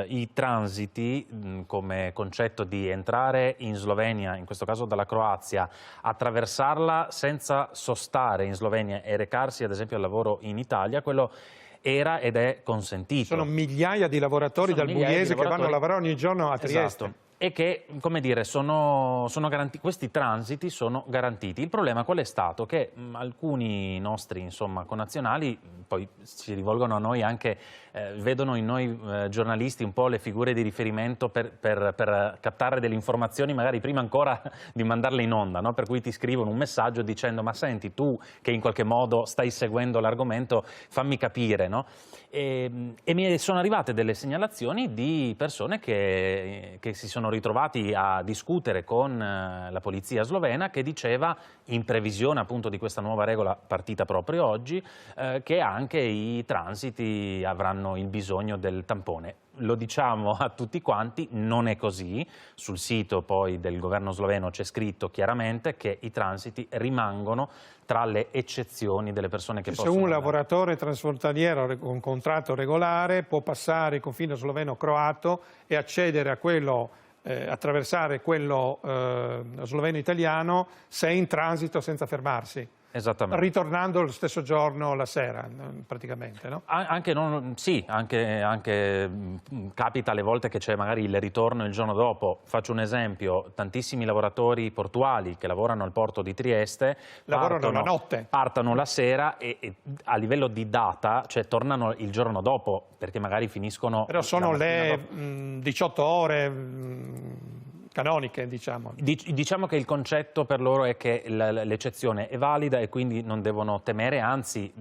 i transiti come concetto di entrare in Slovenia, in questo caso dalla Croazia, attraversarla senza sostare in Slovenia e recarsi ad esempio al lavoro in Italia, quello era ed è consentito. Sono migliaia di lavoratori dal Buiese che vanno a lavorare ogni giorno a Trieste. Esatto. E che, come dire, questi transiti sono garantiti. Il problema qual è stato? Che alcuni nostri, insomma, connazionali poi si rivolgono a noi anche, vedono in noi giornalisti un po' le figure di riferimento per captare delle informazioni magari prima ancora di mandarle in onda, no? Per cui ti scrivono un messaggio dicendo ma senti, tu che in qualche modo stai seguendo l'argomento, fammi capire, no? E mi sono arrivate delle segnalazioni di persone che si sono ritrovati a discutere con la polizia slovena, che diceva, in previsione appunto di questa nuova regola partita proprio oggi, che anche i transiti avranno il bisogno del tampone. Lo diciamo a tutti quanti, non è così. Sul sito poi del governo sloveno c'è scritto chiaramente che i transiti rimangono tra le eccezioni delle persone che possono... Se un lavoratore transfrontaliero con contratto regolare può passare il confine sloveno-croato e accedere a quello, attraversare quello sloveno-italiano se è in transito senza fermarsi. Esattamente. Ritornando lo stesso giorno la sera, praticamente, no? Sì, anche capita alle volte che c'è magari il ritorno il giorno dopo. Faccio un esempio, tantissimi lavoratori portuali che lavorano al porto di Trieste lavorano la notte. Partono la sera e a livello di data, cioè tornano il giorno dopo, perché magari finiscono... Però sono le 18 ore... canoniche, diciamo. Diciamo che il concetto per loro è che l'eccezione è valida e quindi non devono temere, anzi,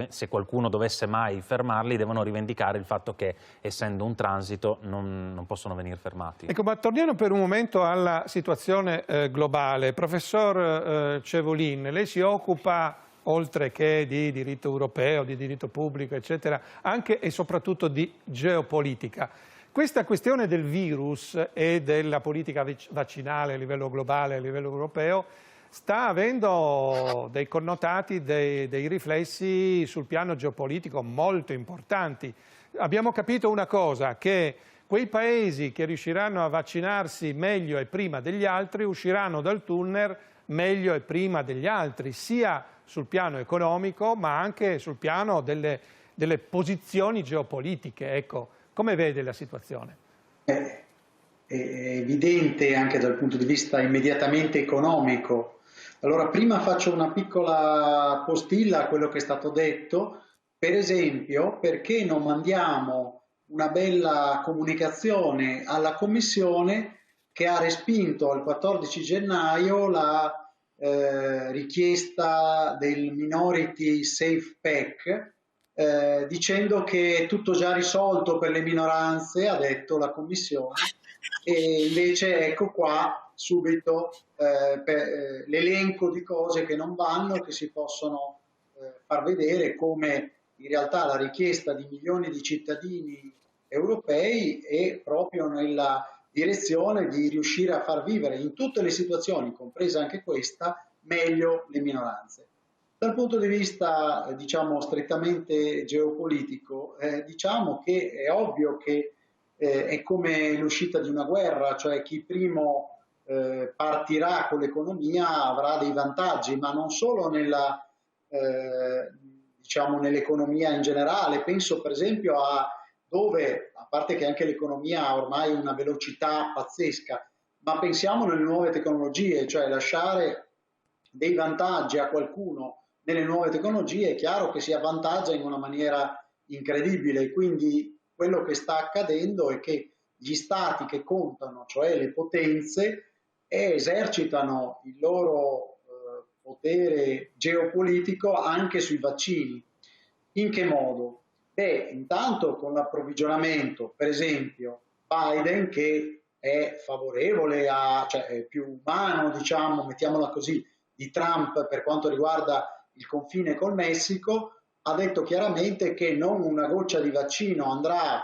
se qualcuno dovesse mai fermarli, devono rivendicare il fatto che, essendo un transito, non possono venire fermati. Ecco, ma torniamo per un momento alla situazione globale. Professor Cevolin, lei si occupa, oltre che di diritto europeo, di diritto pubblico, eccetera, anche e soprattutto di geopolitica. Questa questione del virus e della politica vaccinale a livello globale, a livello europeo, sta avendo dei connotati, dei riflessi sul piano geopolitico molto importanti. Abbiamo capito una cosa, che quei paesi che riusciranno a vaccinarsi meglio e prima degli altri usciranno dal tunnel meglio e prima degli altri, sia sul piano economico ma anche sul piano delle posizioni geopolitiche. Ecco, come vede la situazione? È evidente anche dal punto di vista immediatamente economico. Allora, prima faccio una piccola postilla a quello che è stato detto. Per esempio, perché non mandiamo una bella comunicazione alla Commissione che ha respinto il 14 gennaio la richiesta del Minority Safe Pack, dicendo che è tutto già risolto per le minoranze, ha detto la Commissione, e invece ecco qua subito l'elenco di cose che non vanno, che si possono far vedere, come in realtà la richiesta di milioni di cittadini europei è proprio nella direzione di riuscire a far vivere in tutte le situazioni, compresa anche questa, meglio le minoranze. Dal punto di vista, diciamo, strettamente geopolitico, diciamo che è ovvio che è come l'uscita di una guerra, cioè chi primo partirà con l'economia avrà dei vantaggi, ma non solo nella, diciamo, nell'economia in generale. Penso per esempio a dove, a parte che anche l'economia ha ormai una velocità pazzesca, ma pensiamo nelle nuove tecnologie, cioè lasciare dei vantaggi a qualcuno nelle nuove tecnologie è chiaro che si avvantaggia in una maniera incredibile. Quindi quello che sta accadendo è che gli stati che contano, cioè le potenze, esercitano il loro potere geopolitico anche sui vaccini. In che modo? Beh, intanto con l'approvvigionamento, per esempio Biden, che è favorevole cioè è più umano, diciamo, mettiamola così, di Trump per quanto riguarda il confine col Messico, ha detto chiaramente che non una goccia di vaccino andrà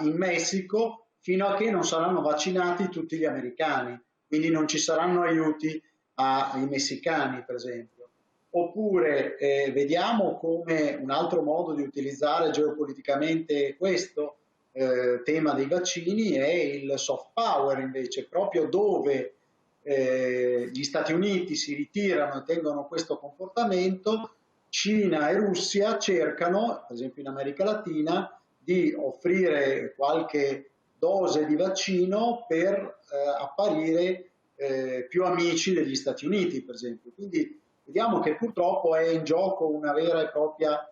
in Messico fino a che non saranno vaccinati tutti gli americani, quindi non ci saranno aiuti ai messicani, per esempio. Oppure vediamo come un altro modo di utilizzare geopoliticamente questo tema dei vaccini è il soft power, invece, proprio dove gli Stati Uniti si ritirano e tengono questo comportamento, Cina e Russia cercano, per esempio in America Latina, di offrire qualche dose di vaccino per apparire più amici degli Stati Uniti, per esempio. Quindi vediamo che purtroppo è in gioco una vera e propria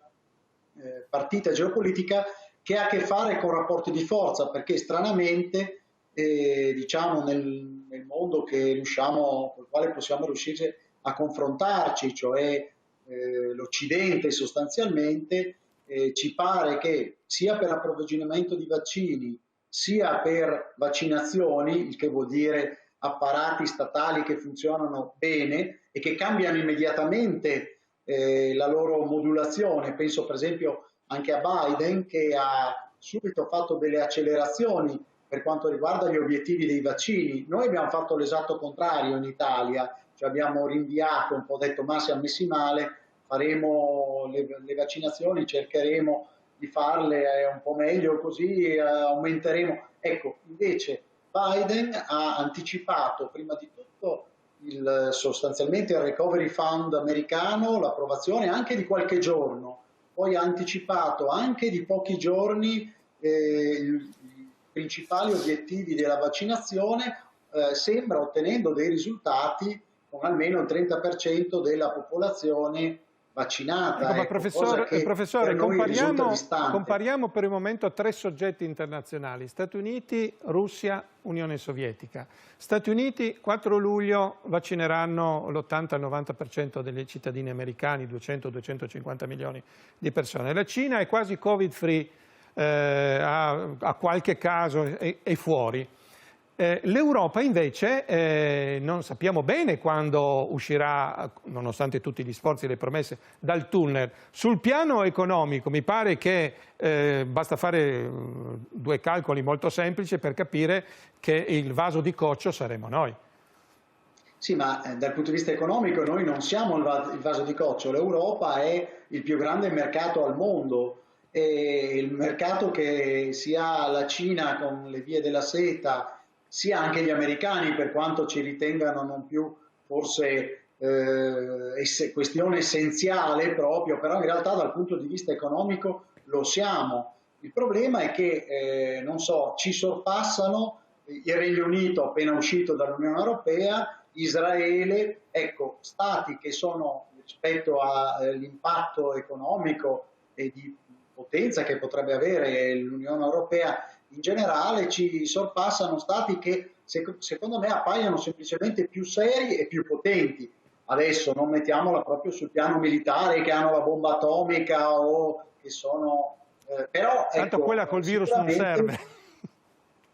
partita geopolitica che ha a che fare con rapporti di forza, perché stranamente diciamo nel mondo che col quale possiamo riuscire a confrontarci, cioè l'Occidente sostanzialmente, ci pare che sia per approvvigionamento di vaccini sia per vaccinazioni, il che vuol dire apparati statali che funzionano bene e che cambiano immediatamente la loro modulazione. Penso per esempio anche a Biden, che ha subito fatto delle accelerazioni per quanto riguarda gli obiettivi dei vaccini. Noi abbiamo fatto l'esatto contrario in Italia, cioè abbiamo rinviato, un po' detto ma siamo messi male, faremo le vaccinazioni, cercheremo di farle un po' meglio, così aumenteremo. Ecco, invece Biden ha anticipato prima di tutto sostanzialmente il recovery fund americano, l'approvazione anche di qualche giorno, poi ha anticipato anche di pochi giorni i principali obiettivi della vaccinazione, sembra ottenendo dei risultati con almeno il 30% della popolazione vaccinata. Ecco, ma professore, compariamo per il momento 3 soggetti internazionali: Stati Uniti, Russia, Unione Sovietica. Stati Uniti 4 luglio vaccineranno l'80-90% dei cittadini americani, 200-250 milioni di persone. La Cina è quasi covid free, ha qualche caso, è fuori. L'Europa invece non sappiamo bene quando uscirà, nonostante tutti gli sforzi e le promesse, dal tunnel. Sul piano economico mi pare che basta fare due calcoli molto semplici per capire che il vaso di coccio saremo noi. Sì, ma dal punto di vista economico noi non siamo il vaso di coccio, l'Europa è il più grande mercato al mondo, e il mercato che sia la Cina con le vie della seta, sia anche gli americani, per quanto ci ritengano non più forse questione essenziale proprio, però in realtà dal punto di vista economico lo siamo. Il problema è che, non so, ci sorpassano il Regno Unito appena uscito dall'Unione Europea, Israele, ecco, stati che sono rispetto all'impatto economico e di potenza che potrebbe avere l'Unione Europea in generale, ci sorpassano stati che secondo me appaiono semplicemente più seri e più potenti. Adesso non mettiamola proprio sul piano militare, che hanno la bomba atomica o che sono... però, tanto ecco, quella col virus non serve.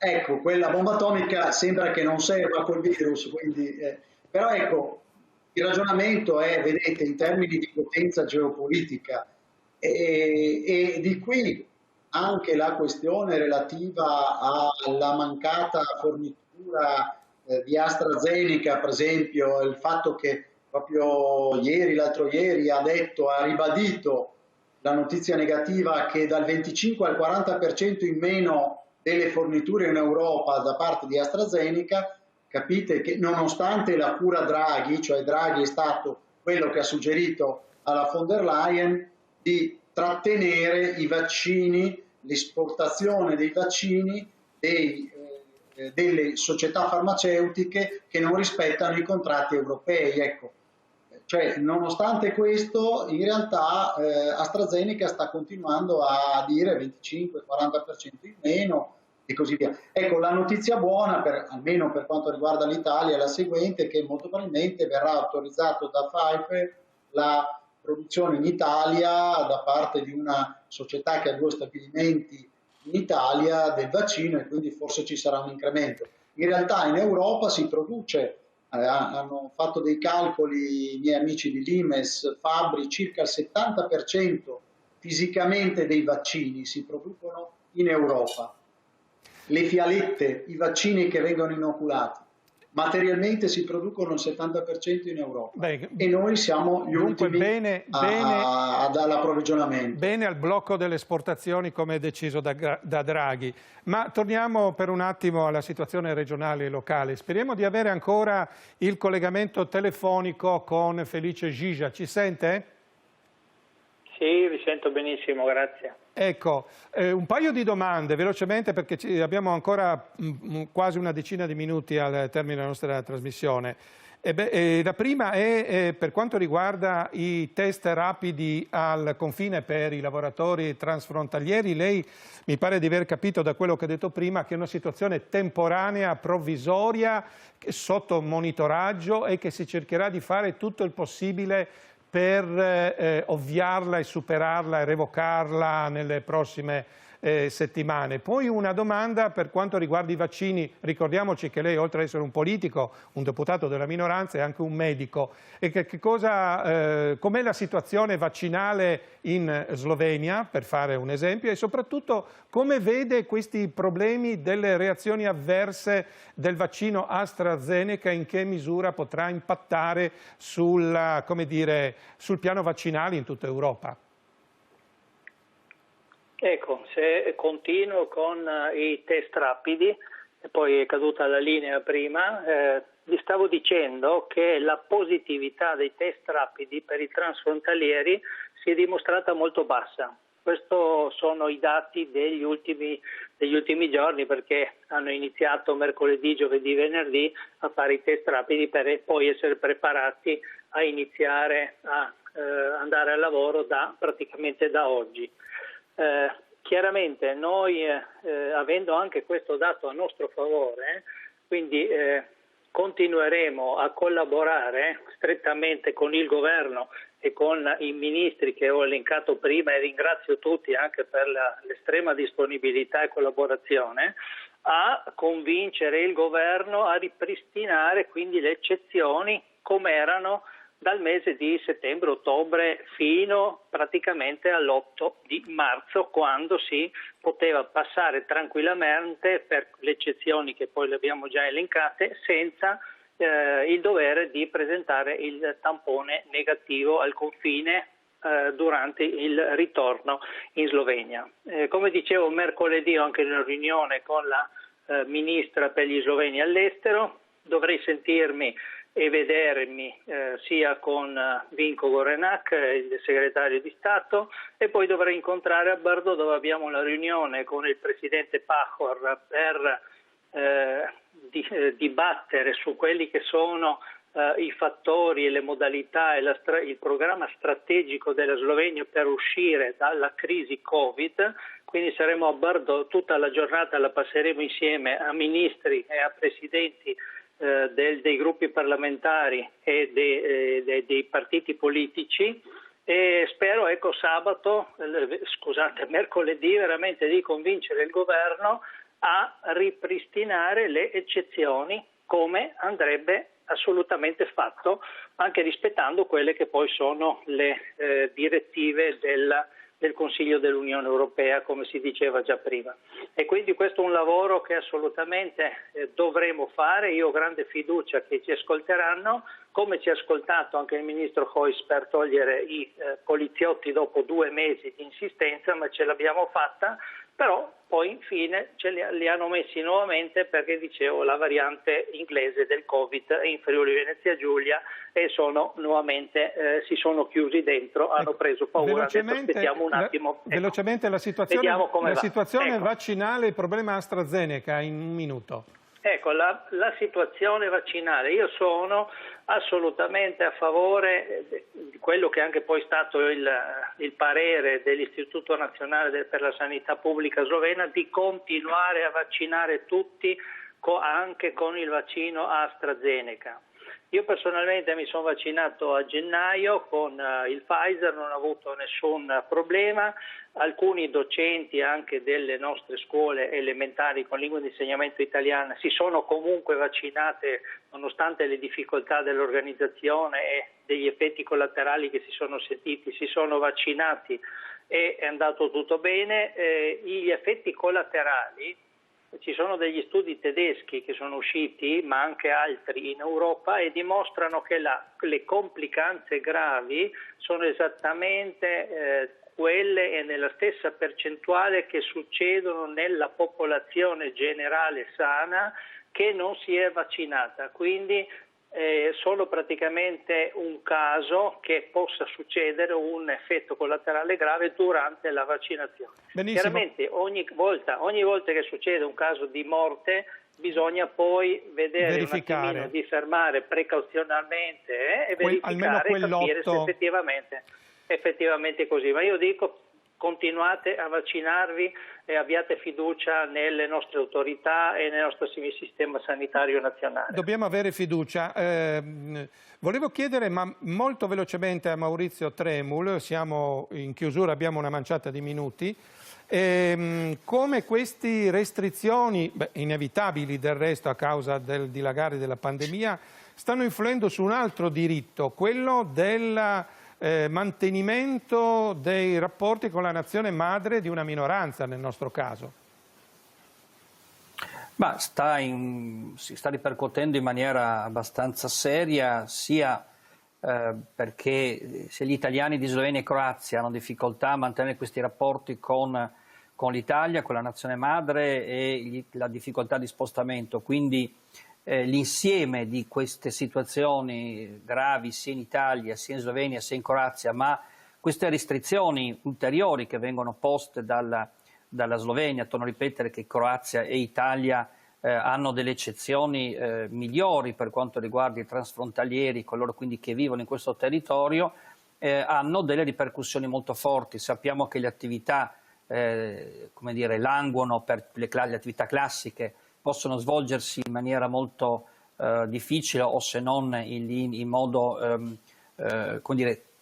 Ecco, quella bomba atomica sembra che non serva col virus, quindi, però ecco, il ragionamento è, vedete, in termini di potenza geopolitica, e di qui anche la questione relativa alla mancata fornitura di AstraZeneca, per esempio, il fatto che proprio ieri, l'altro ieri, ha ribadito la notizia negativa che dal 25 al 40% in meno delle forniture in Europa da parte di AstraZeneca. Capite che nonostante la cura Draghi, cioè Draghi è stato quello che ha suggerito alla von der Leyen di trattenere i vaccini, l'esportazione dei vaccini delle società farmaceutiche che non rispettano i contratti europei. Ecco. Cioè, nonostante questo, in realtà AstraZeneca sta continuando a dire 25-40% in meno e così via. Ecco, la notizia buona, almeno per quanto riguarda l'Italia, è la seguente, che molto probabilmente verrà autorizzato da Pfizer la produzione in Italia da parte di una società che ha 2 stabilimenti in Italia del vaccino, e quindi forse ci sarà un incremento. In realtà in Europa si produce, hanno fatto dei calcoli i miei amici di Limes, Fabri, circa il 70% fisicamente dei vaccini si producono in Europa. Le fialette, i vaccini che vengono inoculati, materialmente si producono il 70% in Europa. Beh, e noi siamo gli ultimi all'approvvigionamento. Bene al blocco delle esportazioni come deciso da Draghi. Ma torniamo per un attimo alla situazione regionale e locale. Speriamo di avere ancora il collegamento telefonico con Felice Gigia. Ci sente? Sì, vi sento benissimo, grazie. Ecco, un paio di domande velocemente, perché abbiamo ancora quasi una decina di minuti al termine della nostra trasmissione. La prima è per quanto riguarda i test rapidi al confine per i lavoratori transfrontalieri. Lei mi pare di aver capito da quello che ha detto prima che è una situazione temporanea, provvisoria, sotto monitoraggio, e che si cercherà di fare tutto il possibile per ovviarla e superarla e revocarla nelle prossime settimane. Poi una domanda per quanto riguarda i vaccini. Ricordiamoci che lei, oltre ad essere un politico, un deputato della minoranza, è anche un medico. E com'è la situazione vaccinale in Slovenia, per fare un esempio, e soprattutto come vede questi problemi delle reazioni avverse del vaccino AstraZeneca, in che misura potrà impattare sul piano vaccinale in tutta Europa? Ecco, se continuo con i test rapidi, e poi è caduta la linea prima, vi stavo dicendo che la positività dei test rapidi per i transfrontalieri si è dimostrata molto bassa. Questi sono i dati degli ultimi giorni, perché hanno iniziato mercoledì, giovedì, venerdì a fare i test rapidi per poi essere preparati a iniziare a andare al lavoro praticamente da oggi. Chiaramente noi, avendo anche questo dato a nostro favore, quindi continueremo a collaborare strettamente con il governo e con i ministri che ho elencato prima, e ringrazio tutti anche per l'estrema disponibilità e collaborazione, a convincere il governo a ripristinare quindi le eccezioni come erano dal mese di settembre-ottobre fino praticamente all'8 di marzo, quando si poteva passare tranquillamente per le eccezioni che poi le abbiamo già elencate, senza il dovere di presentare il tampone negativo al confine durante il ritorno in Slovenia. Come dicevo, mercoledì ho anche una riunione con la ministra per gli sloveni all'estero, dovrei sentirmi e vedermi sia con Vinko Gorenak, il segretario di Stato, e poi dovrei incontrare a Brdo, dove abbiamo una riunione con il presidente Pahor per dibattere su quelli che sono i fattori e le modalità e il programma strategico della Slovenia per uscire dalla crisi Covid. Quindi saremo a Brdo tutta la giornata, la passeremo insieme a ministri e a presidenti dei gruppi parlamentari e dei partiti politici, e spero mercoledì veramente di convincere il governo a ripristinare le eccezioni come andrebbe assolutamente fatto, anche rispettando quelle che poi sono le direttive del Consiglio dell'Unione Europea, come si diceva già prima. E quindi questo è un lavoro che assolutamente dovremo fare. Io ho grande fiducia che ci ascolteranno, come ci ha ascoltato anche il ministro Hojs per togliere i poliziotti dopo 2 mesi di insistenza, ma ce l'abbiamo fatta. Però poi infine li hanno messi nuovamente perché, dicevo, la variante inglese del Covid è in Friuli Venezia Giulia e sono nuovamente si sono chiusi dentro, hanno preso paura, hanno detto aspettiamo un attimo. Velocemente la situazione Ecco. vaccinale, il problema AstraZeneca in un minuto. Ecco, la situazione vaccinale, io sono assolutamente a favore di quello che è anche poi stato il parere dell'Istituto Nazionale per la Sanità Pubblica Slovena, di continuare a vaccinare tutti anche con il vaccino AstraZeneca. Io personalmente mi sono vaccinato a gennaio con il Pfizer, non ho avuto nessun problema. Alcuni docenti anche delle nostre scuole elementari con lingua di insegnamento italiana si sono comunque vaccinate nonostante le difficoltà dell'organizzazione e degli effetti collaterali che si sono sentiti, si sono vaccinati e è andato tutto bene. Gli effetti collaterali, ci sono degli studi tedeschi che sono usciti, ma anche altri in Europa, e dimostrano che le complicanze gravi sono esattamente quelle e nella stessa percentuale che succedono nella popolazione generale sana che non si è vaccinata. Quindi solo praticamente un caso che possa succedere un effetto collaterale grave durante la vaccinazione. Benissimo. Chiaramente ogni volta che succede un caso di morte bisogna poi vedere verificare, un attimino di fermare precauzionalmente e verificare e capire se effettivamente è così. Ma io dico, continuate a vaccinarvi e abbiate fiducia nelle nostre autorità e nel nostro sistema sanitario nazionale. Dobbiamo avere fiducia. Volevo chiedere, ma molto velocemente, a Maurizio Tremul, siamo in chiusura, abbiamo una manciata di minuti, come queste restrizioni, inevitabili del resto a causa del dilagare della pandemia, stanno influendo su un altro diritto, quello del mantenimento dei rapporti con la nazione madre di una minoranza, nel nostro caso. Ma si sta ripercuotendo in maniera abbastanza seria, sia perché se gli italiani di Slovenia e Croazia hanno difficoltà a mantenere questi rapporti con l'Italia, con la nazione madre, e la difficoltà di spostamento, quindi l'insieme di queste situazioni gravi sia in Italia, sia in Slovenia, sia in Croazia, ma queste restrizioni ulteriori che vengono poste dalla Slovenia, torno a ripetere che Croazia e Italia hanno delle eccezioni migliori per quanto riguarda i transfrontalieri, coloro quindi che vivono in questo territorio, hanno delle ripercussioni molto forti. Sappiamo che le attività languono per le attività classiche, possono svolgersi in maniera molto difficile o se non in modo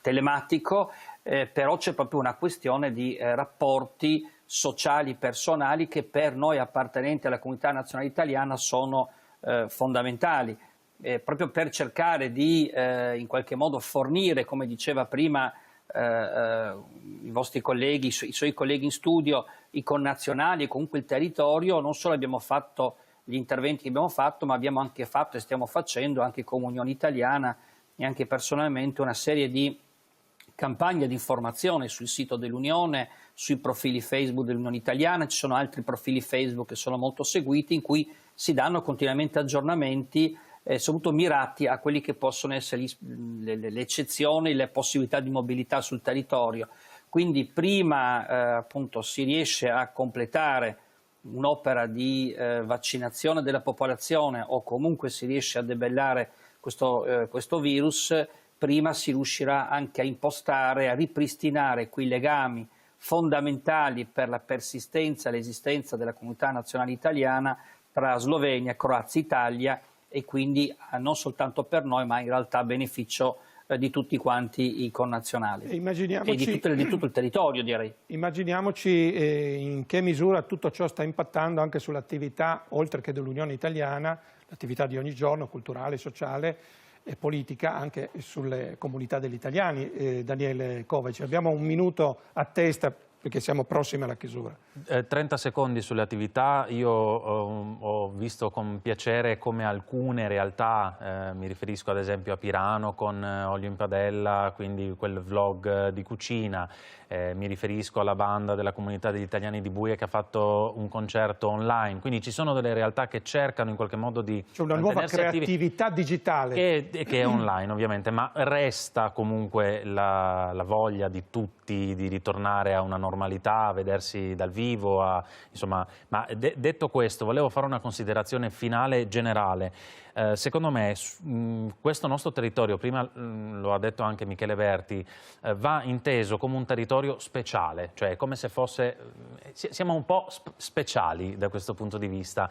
telematico, però c'è proprio una questione di rapporti sociali, personali, che per noi appartenenti alla comunità nazionale italiana sono fondamentali, proprio per cercare di in qualche modo fornire, come diceva prima i vostri colleghi, i suoi colleghi in studio, i connazionali e comunque il territorio. Non solo abbiamo fatto gli interventi che abbiamo fatto, ma abbiamo anche fatto e stiamo facendo anche come Unione Italiana e anche personalmente una serie di campagne di informazione sul sito dell'Unione, sui profili Facebook dell'Unione Italiana. Ci sono altri profili Facebook che sono molto seguiti, in cui si danno continuamente aggiornamenti, soprattutto mirati a quelli che possono essere le eccezioni, le possibilità di mobilità sul territorio. Quindi prima appunto si riesce a completare un'opera di vaccinazione della popolazione, o comunque si riesce a debellare questo virus, prima si riuscirà anche a impostare, a ripristinare quei legami fondamentali per la persistenza e l'esistenza della comunità nazionale italiana tra Slovenia, Croazia, Italia, e quindi non soltanto per noi, ma in realtà a beneficio di tutti quanti i connazionali e di tutto il territorio, direi. Immaginiamoci in che misura tutto ciò sta impattando anche sull'attività, oltre che dell'Unione Italiana, l'attività di ogni giorno, culturale, sociale e politica, anche sulle comunità degli italiani. Daniele Kovacs, abbiamo un minuto a testa perché siamo prossimi alla chiusura. 30 secondi sulle attività. Io ho visto con piacere come alcune realtà, mi riferisco ad esempio a Pirano con Olio in Padella, quindi quel vlog di cucina, mi riferisco alla banda della comunità degli italiani di Buie che ha fatto un concerto online, quindi ci sono delle realtà che cercano in qualche modo di... C'è una nuova creatività digitale. Che è online ovviamente, ma resta comunque la voglia di tutti di ritornare a una normalità, a vedersi dal vivo, insomma. Ma detto questo, volevo fare una considerazione finale generale. Secondo me questo nostro territorio, prima lo ha detto anche Michele Berti, va inteso come un territorio speciale, cioè come se fosse, siamo un po' speciali da questo punto di vista.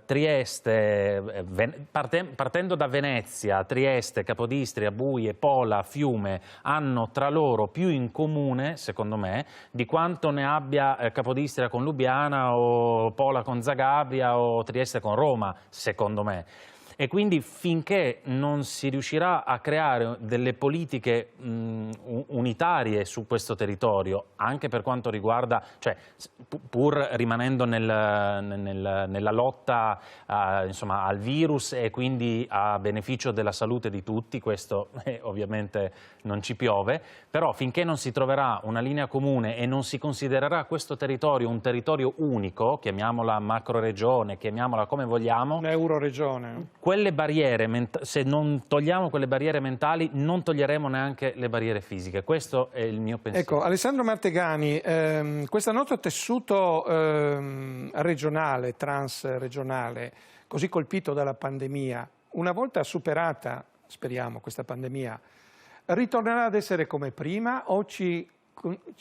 Trieste, partendo da Venezia, Trieste, Capodistria, Buie, Pola, Fiume hanno tra loro più in comune, secondo me, di quanto ne abbia Capodistria con Lubiana o Pola con Zagabria o Trieste con Roma, secondo me. E quindi finché non si riuscirà a creare delle politiche unitarie su questo territorio, anche per quanto riguarda, cioè pur rimanendo nella lotta insomma, al virus e quindi a beneficio della salute di tutti, questo ovviamente non ci piove, però finché non si troverà una linea comune e non si considererà questo territorio un territorio unico, chiamiamola macroregione, chiamiamola come vogliamo, un'euroregione, quelle barriere, se non togliamo quelle barriere mentali, non toglieremo neanche le barriere fisiche. Questo è il mio pensiero. Ecco, Alessandro Martegani, questo nostro tessuto regionale, transregionale, così colpito dalla pandemia, una volta superata, speriamo, questa pandemia, ritornerà ad essere come prima o ci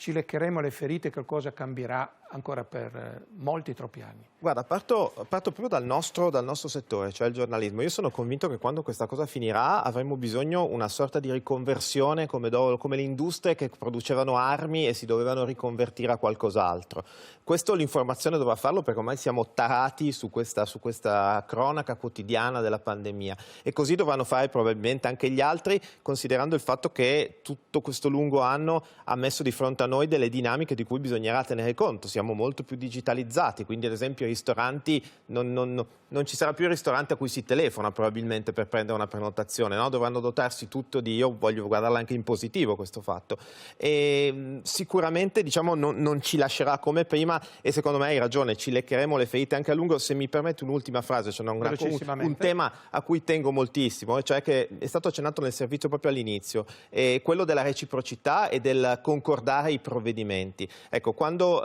leccheremo le ferite e qualcosa cambierà ancora per molti, troppi anni? Guarda, parto proprio dal nostro settore, cioè il giornalismo. Io sono convinto che quando questa cosa finirà avremo bisogno una sorta di riconversione come le industrie che producevano armi e si dovevano riconvertire a qualcos'altro. Questo l'informazione dovrà farlo perché ormai siamo tarati su questa cronaca quotidiana della pandemia, e così dovranno fare probabilmente anche gli altri, considerando il fatto che tutto questo lungo anno ha messo di fronte a noi delle dinamiche di cui bisognerà tenere conto. Siamo molto più digitalizzati, quindi ad esempio i ristoranti, non ci sarà più il ristorante a cui si telefona probabilmente per prendere una prenotazione, no? Dovranno dotarsi tutto di, io voglio guardarla anche in positivo questo fatto, e sicuramente diciamo non ci lascerà come prima, e secondo me hai ragione, ci leccheremo le ferite anche a lungo. Se mi permette un'ultima frase, cioè un tema a cui tengo moltissimo, cioè che è stato accennato nel servizio proprio all'inizio, è quello della reciprocità e del concordare i provvedimenti. Ecco, quando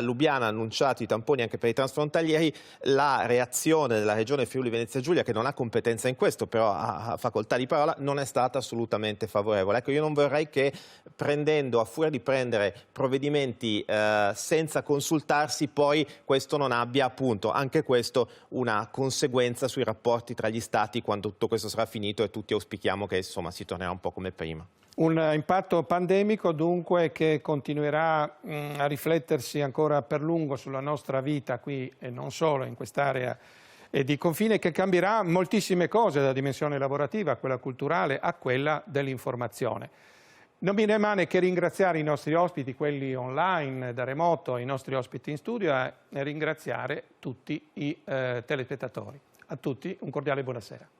Lubiana ha annunciato i tamponi anche per i transfrontalieri, la reazione della regione Friuli Venezia Giulia, che non ha competenza in questo, però ha facoltà di parola, non è stata assolutamente favorevole. Ecco, io non vorrei che a furia di prendere provvedimenti senza consultarsi, poi questo non abbia appunto anche questo una conseguenza sui rapporti tra gli stati quando tutto questo sarà finito, e tutti auspichiamo che insomma si tornerà un po' come prima. Un impatto pandemico dunque che continuerà a riflettersi ancora per lungo sulla nostra vita qui e non solo in quest'area di confine, che cambierà moltissime cose, dalla dimensione lavorativa a quella culturale a quella dell'informazione. Non mi rimane che ringraziare i nostri ospiti, quelli online, da remoto, i nostri ospiti in studio e ringraziare tutti i telespettatori. A tutti un cordiale buonasera.